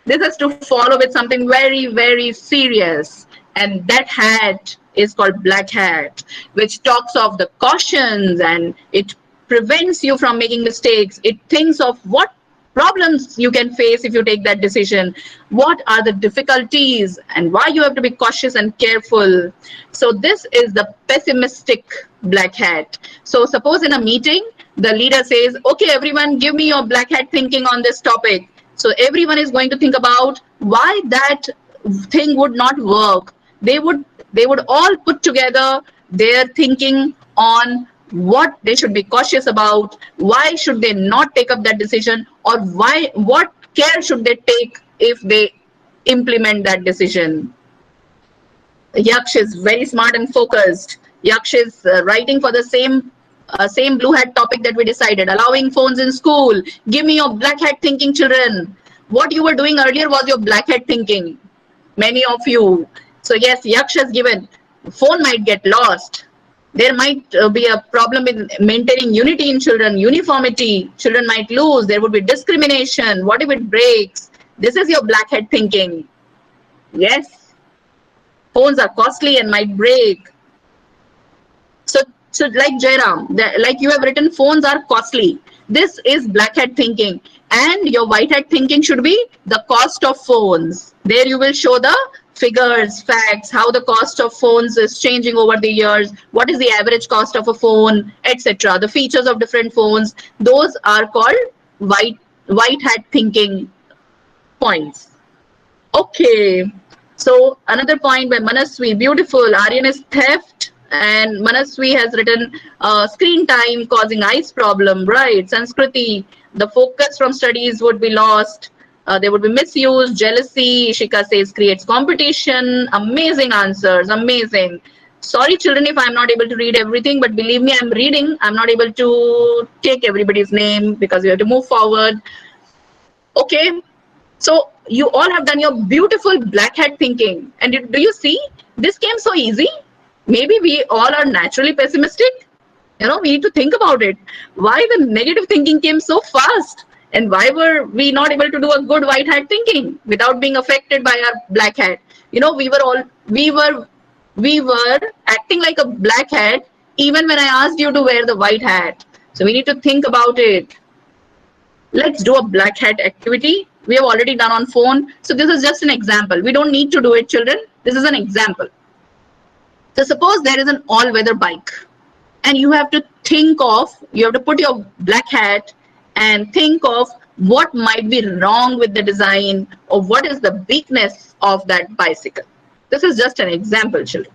this is to follow with something very serious, and that hat is called black hat, which talks of the cautions and it prevents you from making mistakes. It thinks of what problems you can face if you take that decision, what are the difficulties and why you have to be cautious and careful. So this is the pessimistic black hat. So suppose in a meeting the leader says, okay, everyone, give me your black hat thinking on this topic. So everyone is going to think about why that thing would not work. they would all put together their thinking on what they should be cautious about, why should they not take up that decision, or what care should they take if they implement that decision. Yaksh is very smart and focused. Yaksh is writing for the same blue hat topic that we decided, allowing phones in school. Give me your black hat thinking, children. What you were doing earlier was your black hat thinking, many of you. So yes, Yaksh has given, phone might get lost. There might be a problem in maintaining unity in children, uniformity. Children might lose. There would be discrimination. What if it breaks? This is your black hat thinking. Yes, phones are costly and might break. So like Jairam, like you have written, phones are costly. This is black hat thinking. And your white hat thinking should be the cost of phones. There you will show the figures, facts, how the cost of phones is changing over the years, what is the average cost of a phone, etc. The features of different phones. Those are called white hat thinking points. Okay. So another point by Manaswi, beautiful. Aryan is theft, and Manaswi has written screen time causing eyes problem, right? Sanskriti, the focus from studies would be lost. There would be misuse, jealousy. Ishika says creates competition. Amazing answers, amazing. Sorry, children, if I'm not able to read everything, but believe me, I'm reading. I'm not able to take everybody's name because we have to move forward. Okay. So you all have done your beautiful black hat thinking. And do you see? This came so easy. Maybe we all are naturally pessimistic. We need to think about it. Why the negative thinking came so fast? And why were we not able to do a good white hat thinking without being affected by our black hat? We were acting like a black hat even when I asked you to wear the white hat. So we need to think about it. Let's do a black hat activity. We have already done on phone. So this is just an example. We don't need to do it, children. This is an example. So suppose there is an all-weather bike and you have to put your black hat and think of what might be wrong with the design or what is the weakness of that bicycle. This is just an example, children.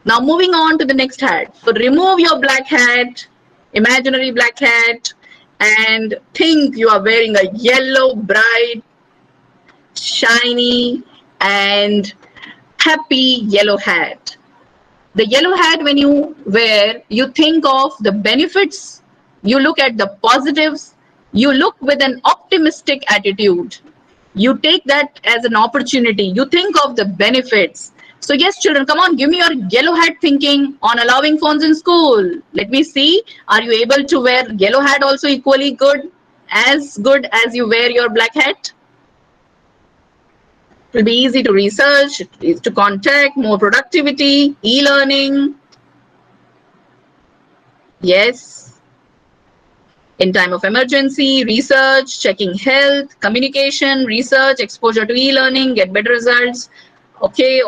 Now moving on to the next hat. So remove your black hat, imaginary black hat, and think you are wearing a yellow, bright, shiny, and happy yellow hat. The yellow hat, when you wear, you think of the benefits, you look at the positives, you look with an optimistic attitude. You take that as an opportunity. You think of the benefits. So yes, children, come on, give me your yellow hat thinking on allowing phones in school. Let me see. Are you able to wear yellow hat also equally good as you wear your black hat? It will be easy to research, to contact, more productivity, e-learning. Yes. In time of emergency, research, checking health, communication, research, exposure to e-learning, get better results. Okay.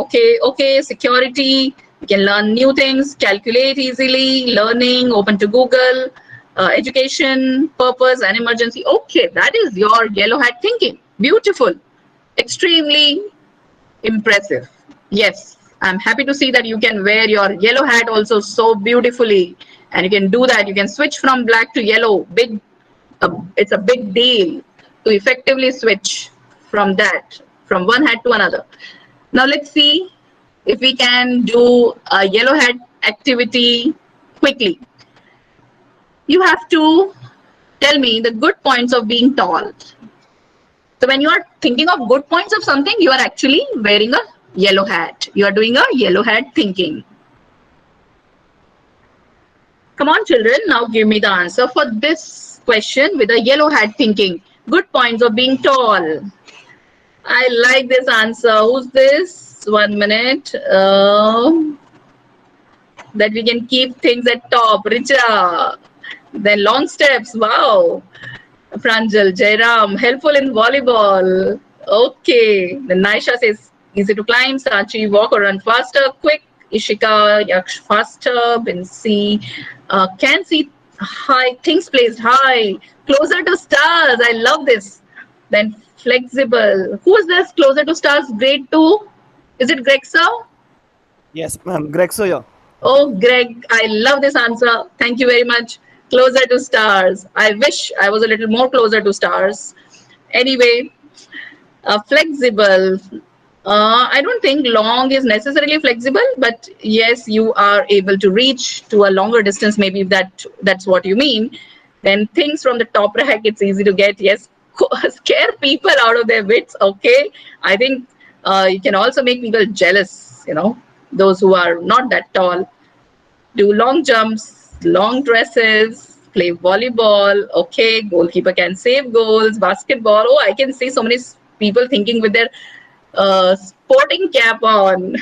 Security, you can learn new things, calculate easily, learning, open to Google, education, purpose, and emergency. Okay, that is your yellow hat thinking. Beautiful. Extremely impressive. Yes, I'm happy to see that you can wear your yellow hat also so beautifully. And you can do that. You can switch from black to yellow. It's a big deal to effectively switch from one hat to another. Now let's see if we can do a yellow hat activity quickly. You have to tell me the good points of being tall. So when you are thinking of good points of something, you are actually wearing a yellow hat. You are doing a yellow hat thinking. Come on, children. Now give me the answer for this question with a yellow hat thinking. Good points of being tall. I like this answer. Who's this? 1 minute. That we can keep things at top. Richa. Then long steps. Wow. Pranjal, Jairam, helpful in volleyball. Okay. Then Naisha says, easy to climb. Sachi, walk or run faster. Quick. Ishika, Yaksh, faster. Binsi, can see high. Things placed high. Closer to stars. I love this. Then flexible. Who is this? Closer to stars, grade 2. Is it Grexa? Yes, ma'am. Greg Soya. Oh, Greg, I love this answer. Thank you very much. Closer to stars. I wish I was a little more closer to stars. Anyway, flexible. I don't think long is necessarily flexible, but yes, you are able to reach to a longer distance. Maybe if that's what you mean. Then things from the top rack, it's easy to get. Yes, scare people out of their wits. Okay, I think you can also make people jealous. Those who are not that tall do long jumps, long dresses, play volleyball. Okay, goalkeeper can save goals, basketball. Oh, I can see so many people thinking with their sporting cap on.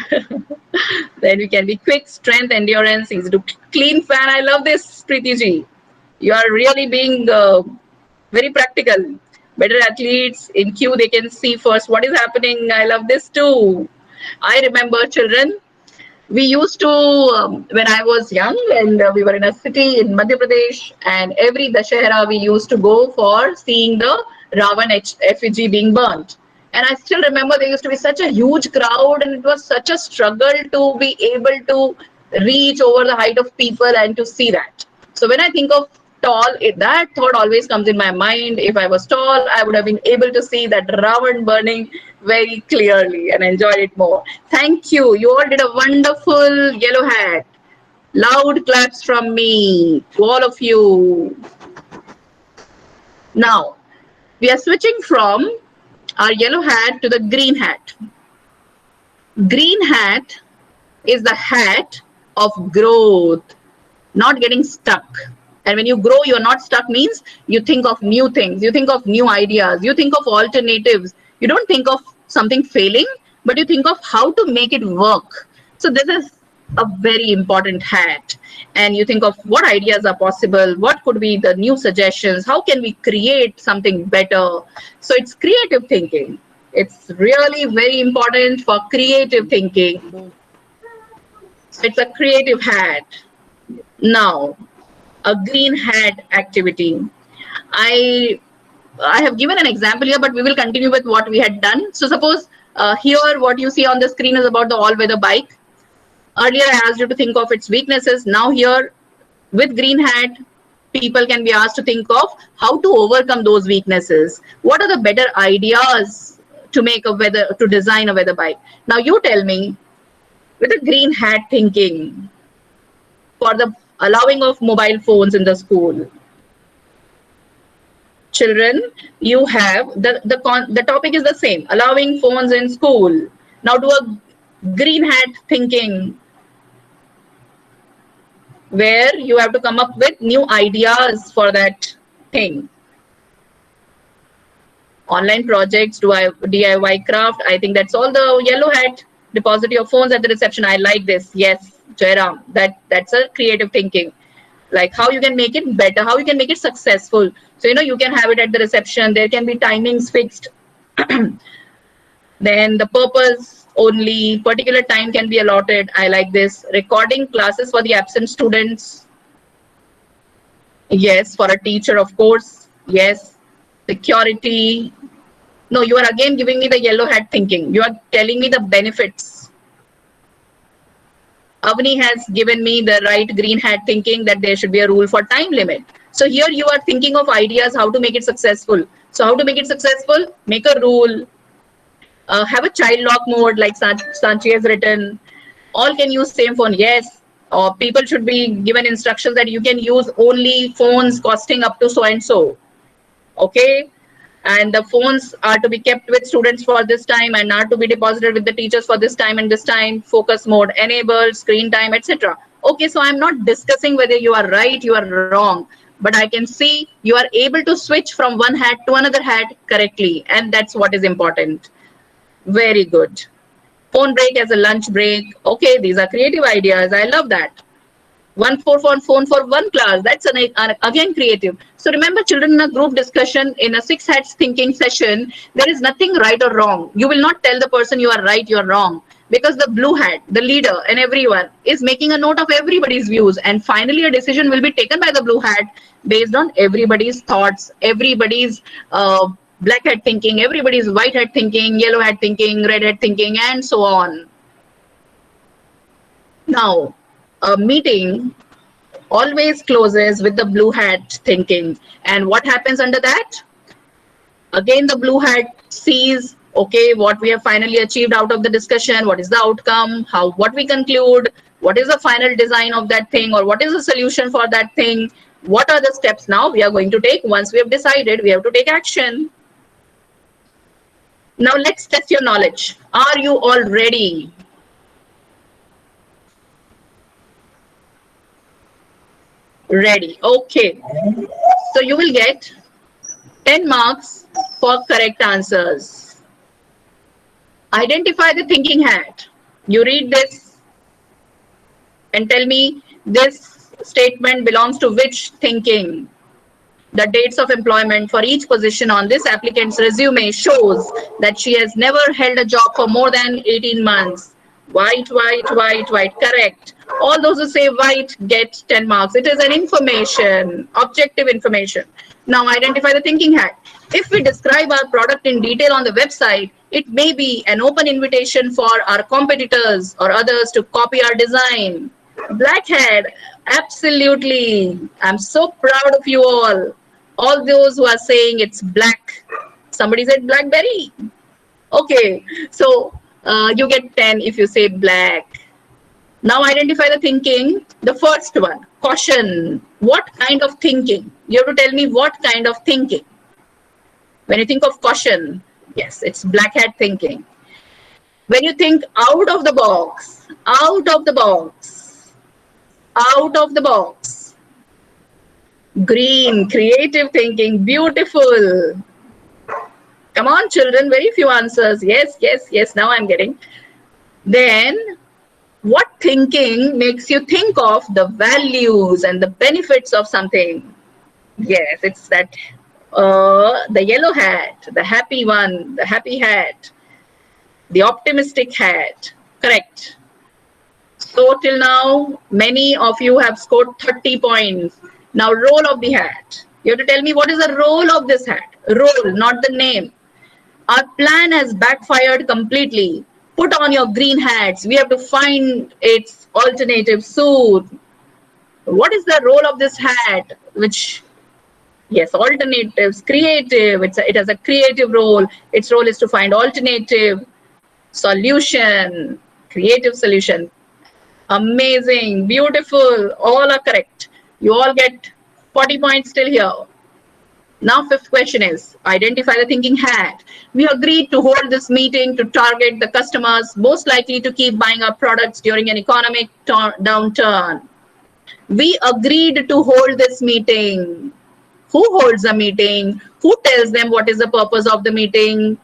Then we can be quick, strength, endurance, easy to clean fan. I love this, Preeti ji. You are really being very practical. Better athletes in queue, they can see first what is happening. I love this too. I remember children we used to when I was young and we were in a city in Madhya Pradesh, and every Dashera we used to go for seeing the Ravan effigy being burnt. And I still remember there used to be such a huge crowd, and it was such a struggle to be able to reach over the height of people and to see that. So when I think of tall, that thought always comes in my mind. If I was tall, I would have been able to see that Ravan burning very clearly and enjoy it more. Thank you. You all did a wonderful yellow hat. Loud claps from me to all of you. Now, we are switching from our yellow hat to the green hat. Green hat is the hat of growth, not getting stuck. And when you grow, you're not stuck means you think of new things, you think of new ideas, you think of alternatives. You don't think of something failing, but you think of how to make it work. So this is a very important hat. And you think of what ideas are possible, what could be the new suggestions, how can we create something better. So it's creative thinking. It's really very important for creative thinking. So it's a creative hat. Now, a green hat activity. I have given an example here, but we will continue with what we had done. So suppose here what you see on the screen is about the all-weather bike. Earlier I asked you to think of its weaknesses. Now here with green hat, people can be asked to think of how to overcome those weaknesses. What are the better ideas to design a weather bike? Now you tell me, with a green hat thinking for the allowing of mobile phones in the school. Children, you have the topic is the same, allowing phones in school. Now do a green hat thinking where you have to come up with new ideas for that thing. Online projects, DIY craft. I think that's all the yellow hat. Deposit your phones at the reception. I like this. Yes, Jairam, that's a creative thinking. Like how you can make it better, how you can make it successful. So, you can have it at the reception. There can be timings fixed. Then the purpose only, particular time can be allotted. I like this. Recording classes for the absent students. Yes, for a teacher, of course. Yes. Security. No, you are again giving me the yellow hat thinking. You are telling me the benefits. Avni has given me the right green hat thinking that there should be a rule for time limit. So here you are thinking of ideas how to make it successful. So how to make it successful? Make a rule. Have a child lock mode like Sanchi has written. All can use same phone. Yes. Or people should be given instructions that you can use only phones costing up to so and so. Okay. And the phones are to be kept with students for this time and are to be deposited with the teachers for this time and this time. Focus mode enabled, screen time, etc. Okay, so I'm not discussing whether you are right, you are wrong, but I can see you are able to switch from one hat to another hat correctly, and that's what is important. Very good. Phone break as a lunch break. Okay, these are creative ideas. I love that. One phone for one class. That's again creative. So remember, children, in a group discussion, in a 6 hats thinking session, there is nothing right or wrong. You will not tell the person you are right, you are wrong. Because the blue hat, the leader, and everyone is making a note of everybody's views. And finally, a decision will be taken by the blue hat based on everybody's thoughts, everybody's black hat thinking, everybody's white hat thinking, yellow hat thinking, red hat thinking, and so on. Now, a meeting always closes with the blue hat thinking. And what happens under that? Again, the blue hat sees, okay, what we have finally achieved out of the discussion, what is the outcome, what we conclude, what is the final design of that thing, or what is the solution for that thing, what are the steps now we are going to take. Once we have decided, we have to take action. Now let's test your knowledge. Are you all ready? Ready. Okay. So you will get 10 marks for correct answers. Identify the thinking hat. You read this and tell me this statement belongs to which thinking. The dates of employment for each position on this applicant's resume shows that she has never held a job for more than 18 months. White, white, white, white. Correct. All those who say white get 10 marks. It is an information, objective information. Now identify the thinking hat. If we describe our product in detail on the website, it may be an open invitation for our competitors or others to copy our design. Black hat, absolutely. I'm so proud of you all. All those who are saying it's black. Somebody said blackberry. Okay, so you get 10 if you say black. Now identify the thinking. The first one, caution. What kind of thinking? You have to tell me what kind of thinking. When you think of caution, yes, it's black hat thinking. When you think out of the box, out of the box, out of the box. Green, creative thinking, beautiful. Come on, children, very few answers. Yes, yes, yes, now I'm getting. Then, what thinking makes you think of the values and the benefits of something? Yes, it's that, the yellow hat, the happy one, the happy hat, the optimistic hat. Correct. So till now, many of you have scored 30 points. Now, role of the hat. You have to tell me what is the role of this hat. Role, not the name. Our plan has backfired completely. Put on your green hats. We have to find its alternative soon. What is the role of this hat? Which, yes, alternatives, creative. It has a creative role. Its role is to find alternative solution, creative solution. Amazing, beautiful, all are correct. You all get 40 points still here. Now, fifth question is, identify the thinking hat. We agreed to hold this meeting to target the customers most likely to keep buying our products during an economic downturn. We agreed to hold this meeting. Who holds the meeting? Who tells them what is the purpose of the meeting?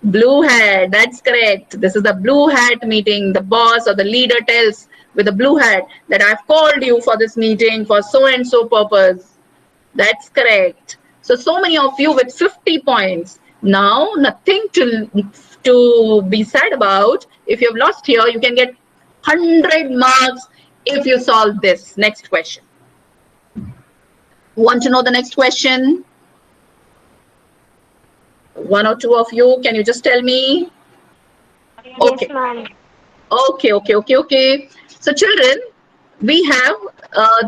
Blue hat, that's correct. This is the blue hat meeting. The boss or the leader tells with a blue hat that I've called you for this meeting for so and so purpose. That's correct. So many of you with 50 points. Now, nothing to be sad about. If you have lost here, you can get 100 marks if you solve this. Next question. Want to know the next question? One or two of you, can you just tell me? Okay. Yes, ma'am. Okay. So children, we have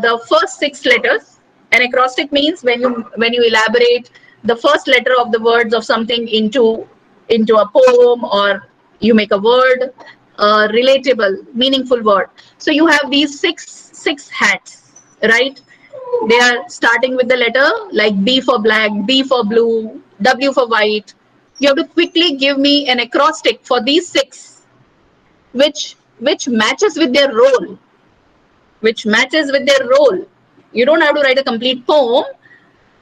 the first 6 letters. An acrostic means when you elaborate the first letter of the words of something into a poem, or you make a word, relatable, meaningful word. So you have these six hats, right? They are starting with the letter like B for black, B for blue, W for white. You have to quickly give me an acrostic for these 6, which matches with their role. Which matches with their role. You don't have to write a complete poem.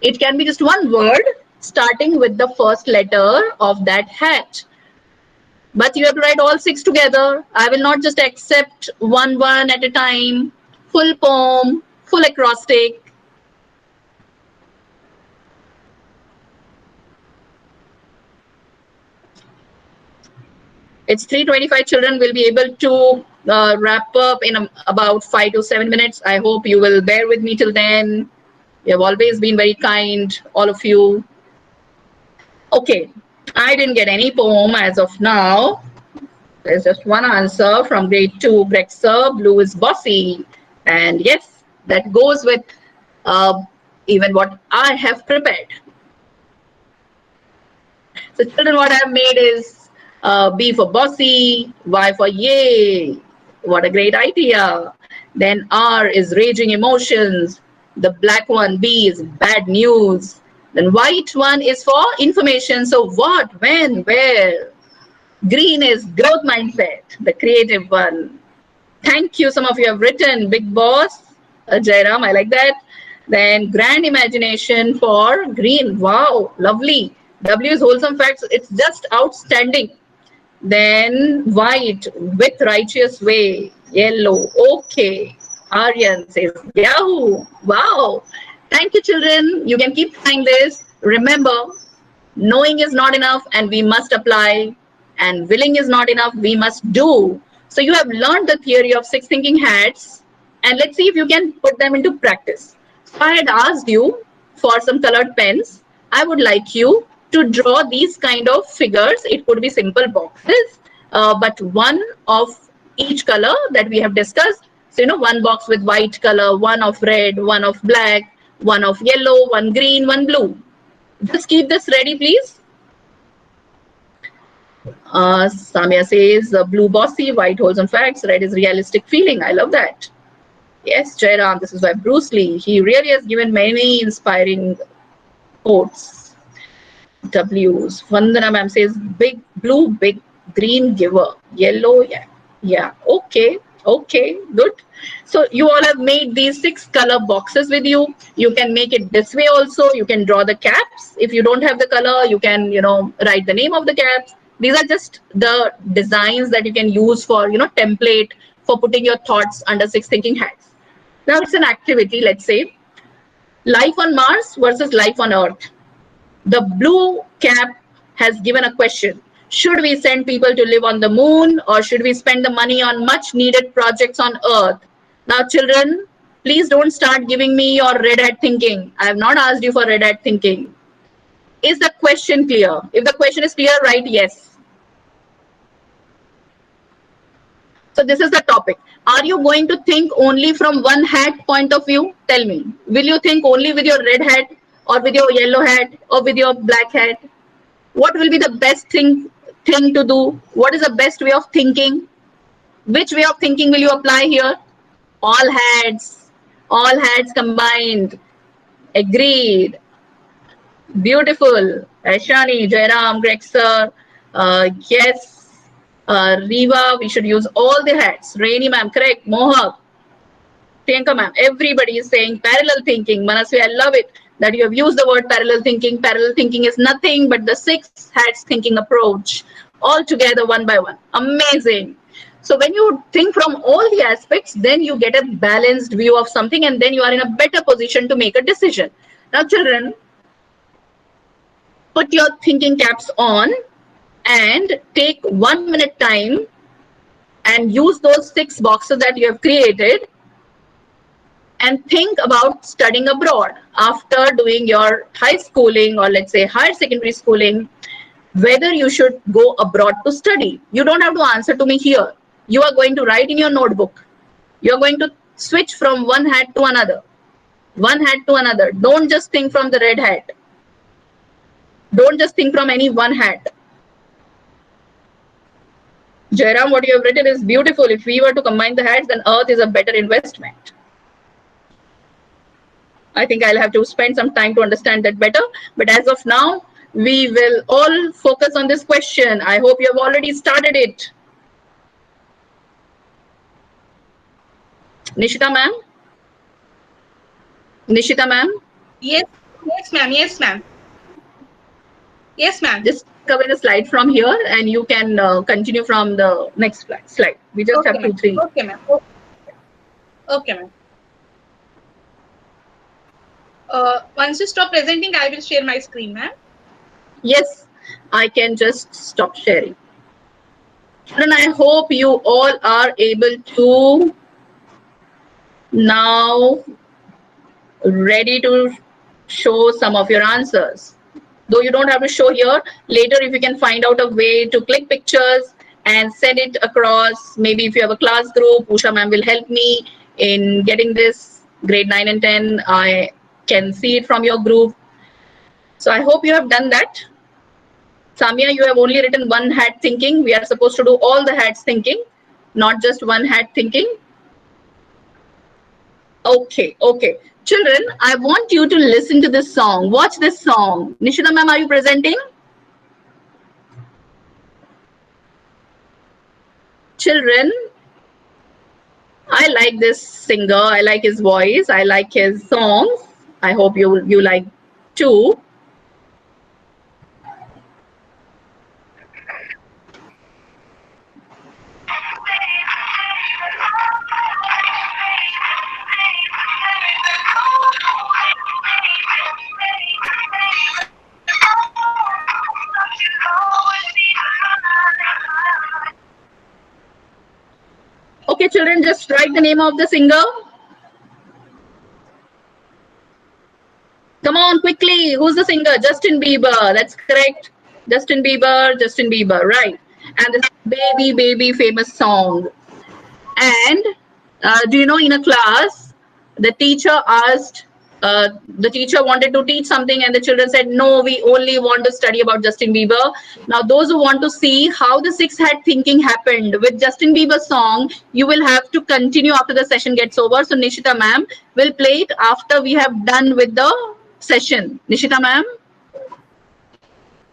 It can be just one word starting with the first letter of that hat. But you have to write all 6 together. I will not just accept one at a time. Full poem, full acrostic. It's 3:25. Children will be able to wrap up in about 5 to 7 minutes. I hope you will bear with me till then. You have always been very kind, all of you. Okay, I didn't get any poem as of now. There's just one answer from grade 2, Greg Sir. Blue is bossy. And yes, that goes with even what I have prepared. So children, what I've made is B for bossy, Y for yay. What a great idea. Then R is raging emotions. The black one, B, is bad news. Then white one is for information. So what, when, where. Green is growth mindset, the creative one. Thank you. Some of you have written big boss, Jairam, I like that. Then grand imagination for green. Wow, lovely. W is wholesome facts. It's just outstanding. Then white with righteous way. Yellow. Okay. Aryan says Yahoo. Wow. Thank you, children. You can keep trying this. Remember, knowing is not enough and we must apply. And willing is not enough. We must do. So you have learned the theory of 6 thinking hats. And let's see if you can put them into practice. So I had asked you for some colored pens. I would like you to draw these kind of figures. It could be simple boxes, but one of each color that we have discussed. So, one box with white color, one of red, one of black, one of yellow, one green, one blue. Just keep this ready, please. Samia says blue bossy, white wholesome facts, red is realistic feeling. I love that. Yes, Jairam, this is why Bruce Lee, he really has given many inspiring quotes. W's. Vandana ma'am says big blue, big green giver. Yellow, yeah. Okay, good. So you all have made these 6 color boxes with you. You can make it this way also. You can draw the caps. If you don't have the color, you can, write the name of the caps. These are just the designs that you can use for, template for putting your thoughts under 6 thinking hats. Now it's an activity, let's say, life on Mars versus life on Earth. The blue cap has given a question. Should we send people to live on the moon or should we spend the money on much needed projects on Earth? Now, children, please don't start giving me your red hat thinking. I have not asked you for red hat thinking. Is the question clear? If the question is clear, write yes. So this is the topic. Are you going to think only from one hat point of view? Tell me. Will you think only with your red hat or with your yellow hat or with your black hat? What will be the best thing to do? What is the best way of thinking? Which way of thinking will you apply here? All hats combined. Agreed. Beautiful. Aishani, Jairam, Greg Sir. Yes. Riva, we should use all the hats. Rainy ma'am, correct. Mohak. Priyanka ma'am, everybody is saying parallel thinking. Manasvi, I love it that you have used the word parallel thinking. Parallel thinking is nothing but the 6 hats thinking approach. All together, one by one. Amazing. So when you think from all the aspects, then you get a balanced view of something and then you are in a better position to make a decision. Now, children, put your thinking caps on and take 1 minute time and use those 6 boxes that you have created and think about studying abroad after doing your high schooling or let's say higher secondary schooling, whether you should go abroad to study. You don't have to answer to me here. You are going to write in your notebook. You are going to switch from one hat to another. One hat to another. Don't just think from the red hat. Don't just think from any one hat. Jairam, what you have written is beautiful. If we were to combine the hats, then Earth is a better investment. I think I'll have to spend some time to understand that better. But as of now, we will all focus on this question. I hope you have already started it. Nishita ma'am? Nishita ma'am? Yes, ma'am. Yes, ma'am. Yes, ma'am. Just cover the slide from here and you can continue from the next slide. We just have 2, 3. Okay, ma'am. Okay, ma'am. Once you stop presenting, I will share my screen, ma'am. Yes, I can just stop sharing. And I hope you all are able to now ready to show some of your answers. Though you don't have to show here, later if you can find out a way to click pictures and send it across. Maybe if you have a class group, Usha ma'am will help me in getting this grade 9 and 10. I can see it from your group. So I hope you have done that. Samia, you have only written one hat thinking. We are supposed to do all the hats thinking, not just one hat thinking. Okay, okay. Children, I want you to listen to this song. Watch this song. Nishita ma'am, are you presenting? Children, I like this singer. I like his voice. I like his songs. I hope you like too. Okay, children, just write the name of the singer. Come on, quickly. Who's the singer? Justin Bieber. That's correct. Justin Bieber, Justin Bieber, right. And this baby, baby famous song. And do you know, in a class, the teacher asked, the teacher wanted to teach something and the children said, no, we only want to study about Justin Bieber. Now, those who want to see how the six hat thinking happened with Justin Bieber's song, you will have to continue after the session gets over. So, Nishita ma'am will play it after we have done with the session. Nishita ma'am?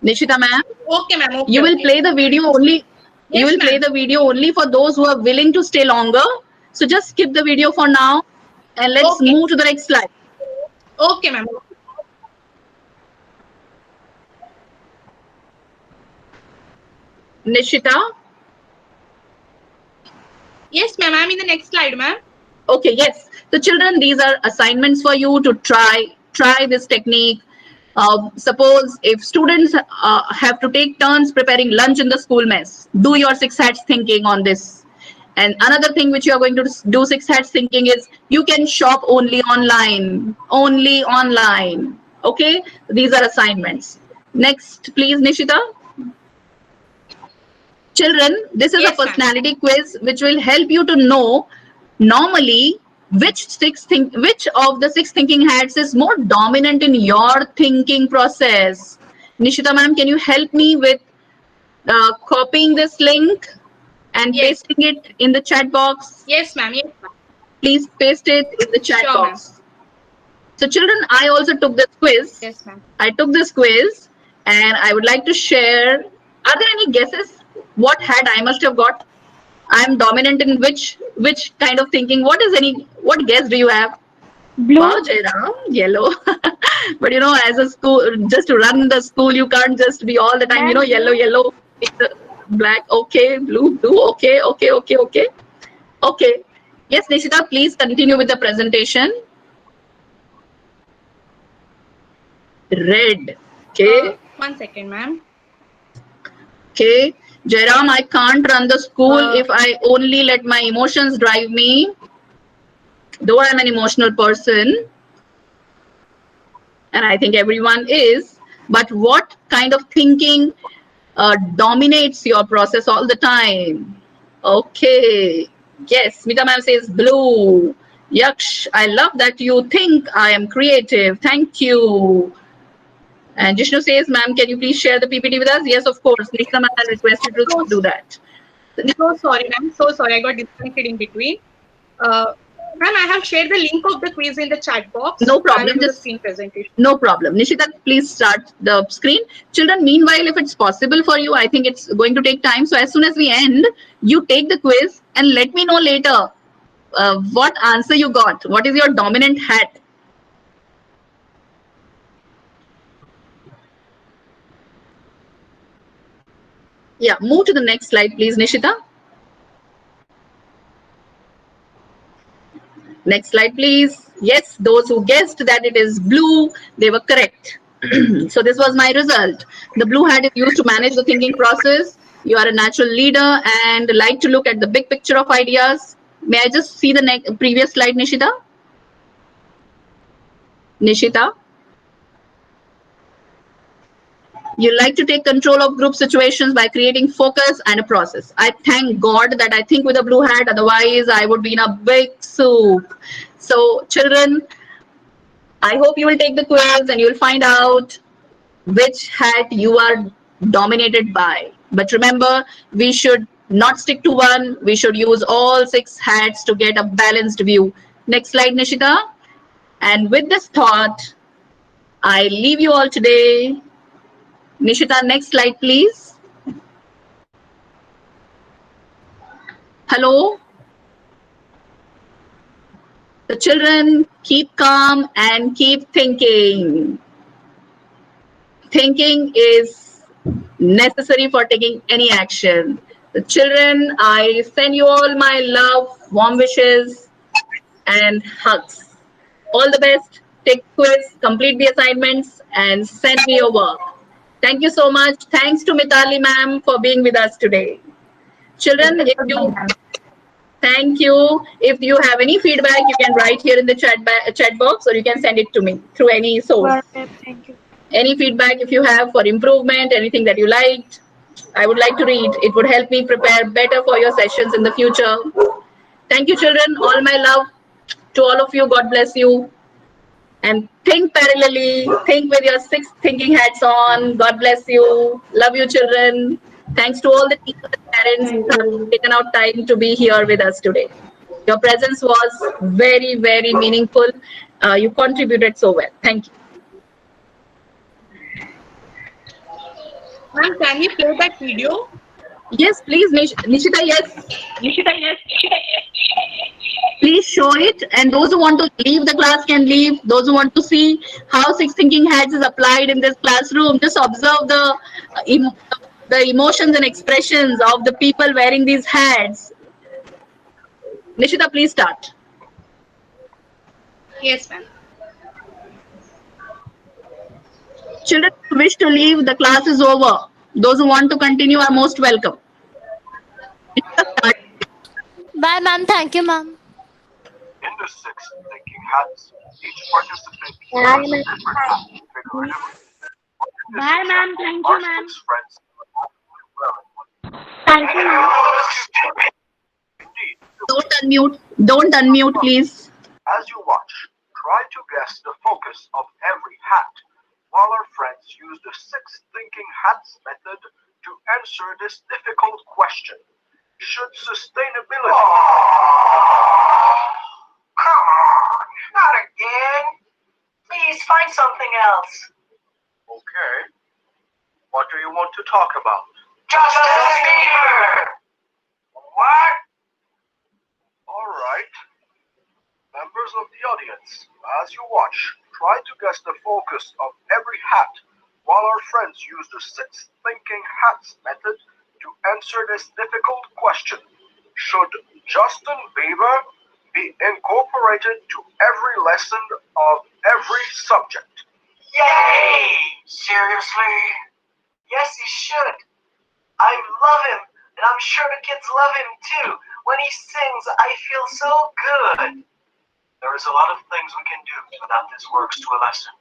Nishita ma'am? Okay, ma'am. Okay, You will okay. play the video only. Yes, You will play ma'am. the video only for those who are willing to stay longer. So just skip the video for now and let's Okay. move to the next slide. Okay, ma'am. Nishita. Yes, ma'am. I'm in the next slide, ma'am. Okay, yes. So children, these are assignments for you to try this technique. Suppose if students have to take turns preparing lunch in the school mess, do your six hats thinking on this. And another thing which you are going to do six hats thinking is you can shop only online. Only online. Okay, these are assignments. Next, please, Nishita. Children, this is Yes, a ma'am. personality quiz which will help you to know normally which of the six thinking hats is more dominant in your thinking process. Nishita ma'am, can you help me with copying this link and Yes. pasting it in the chat box? Yes, ma'am. Yes, ma'am. Please paste it in the chat Sure, ma'am. box. So children, I also took this quiz. Yes, ma'am. I took this quiz and I would like to share. Are there any guesses what hat I must have got? I'm dominant in which kind of thinking? What guess do you have? Blue. Wow, Jairam, yellow. But you know, as a school, just to run the school, you can't just be all the time, you know, yellow, black, okay, blue, okay. Okay. Yes, Nishita, please continue with the presentation. Red. Okay. 1 second, ma'am. Okay. Jairam, I can't run the school Uh, if I only let my emotions drive me. Though I'm an emotional person, and I think everyone is, but what kind of thinking dominates your process all the time? Okay. Yes, Smita ma'am says blue. Yaksh, I love that you think I am creative. Thank you. And Jishnu says, ma'am, can you please share the PPT with us? Yes, of course. Nishita ma'am has requested to do that. So sorry, ma'am. So sorry. I got disconnected in between. Ma'am, I have shared the link of the quiz in the chat box. No I will problem. do the Just screen presentation. no problem. Nishita, please start the screen. Children, meanwhile, if it's possible for you, I think it's going to take time. So as soon as we end, you take the quiz and let me know later what answer you got. What is your dominant hat? Yeah, move to the next slide, please, Nishita. Next slide, please. Yes, those who guessed that it is blue, they were correct. So this was my result. The blue hat is used to manage the thinking process. You are a natural leader and like to look at the big picture of ideas. May I just see the previous slide, Nishita? Nishita? You like to take control of group situations by creating focus and a process. I thank God that I think with a blue hat, otherwise, I would be in a big soup. So, children, I hope you will take the quiz and you will find out which hat you are dominated by. But remember, we should not stick to one. We should use all 6 hats to get a balanced view. Next slide, Nishita. And with this thought, I leave you all today. Nishita, next slide, please. Hello. The children, keep calm and keep thinking. Thinking is necessary for taking any action. The children, I send you all my love, warm wishes, and hugs. All the best. Take quiz, complete the assignments, and send me your work. Thank you so much. Thanks to Mitali ma'am for being with us today. Children, if you thank you. If you have any feedback, you can write here in the chat box, or you can send it to me through any source. Thank you. Any feedback if you have for improvement, anything that you liked, I would like to read. It would help me prepare better for your sessions in the future. Thank you, children. All my love to all of you. God bless you. And think parallelly. Think with your 6 thinking hats on. God bless you. Love you, children. Thanks to all the teachers and parents who have taken out time to be here with us today. Your presence was very, very meaningful. You contributed so well. Thank you. Ma'am, can we play that video? Yes, please, Nishita, yes. Please show it. And those who want to leave the class can leave. Those who want to see how 6 thinking hats is applied in this classroom, just observe the emotions and expressions of the people wearing these hats. Nishita, please start. Yes, ma'am. Children who wish to leave, the class is over. Those who want to continue are most welcome. Nishita, start. Bye, ma'am. Thank you, ma'am. In the 6 thinking hats, each participant uses a different hat figuratively. Bye, ma'am. Thank Our you, ma'am. 6 friends wearing one. Thank you, ma'am. Indeed, Don't unmute, please. as you watch, try to guess the focus of every hat, while our friends use the 6 thinking hats method to answer this difficult question. Should sustainability... Come on, not again. Please find something else. Okay. What do you want to talk about? Justin Bieber! What? All right. Members of the audience, as you watch, try to guess the focus of every hat while our friends use the 6 thinking hats method to answer this difficult question. Should Justin Bieber be incorporated to every lesson of every subject? Yay! Seriously? Yes, he should. I love him, and I'm sure the kids love him too. When he sings, I feel so good. There is a lot of things we can do to adapt his works to a lesson.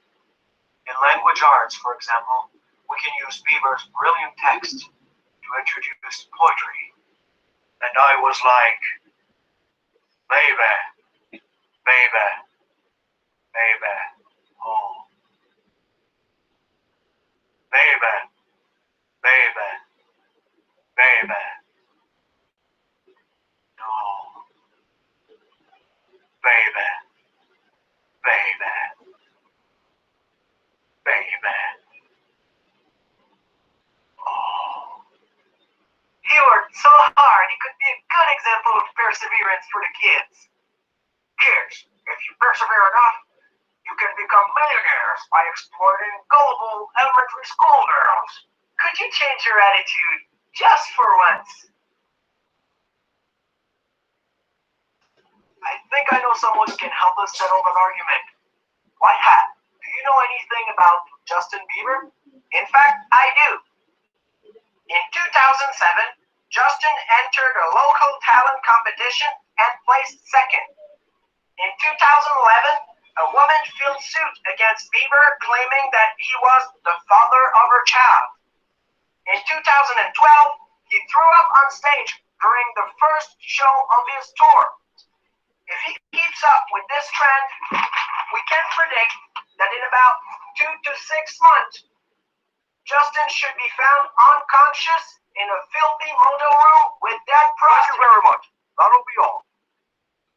In language arts, for example, we can use Bieber's brilliant text to introduce poetry. And I was like, baby, baby, baby, oh. Baby, baby, baby, no. Baby, baby, baby, oh. He worked so hard, he could be a good example of perseverance for the kids. Kids, if you persevere enough, you can become millionaires by exploiting gullible elementary school girls. Could you change your attitude just for once? I think I know someone who can help us settle an argument. White Hat, do you know anything about Justin Bieber? In fact, I do. In 2007, Justin entered a local talent competition and placed second. In 2011, a woman filled suit against Bieber, claiming that he was the father of her child. In 2012, he threw up on stage during the first show of his tour. If he keeps up with this trend, we can predict that in about 2 to 6 months, Justin should be found unconscious in a filthy motel room with dead Thank you prostitutes. very much. That'll be all.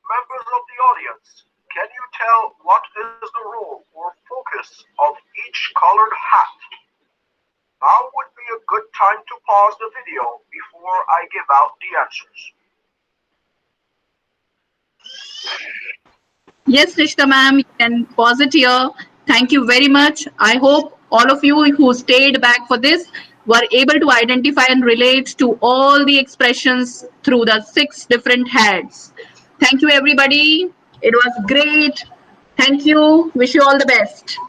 Members of the audience, can you tell what is the role or focus of each colored hat? Now would be a good time to pause the video before I give out the answers. Yes, Rishta ma'am, you can pause it here. Thank you very much. I hope all of you who stayed back for this were able to identify and relate to all the expressions through the 6 different hats. Thank you, everybody. It was great. Thank you. Wish you all the best.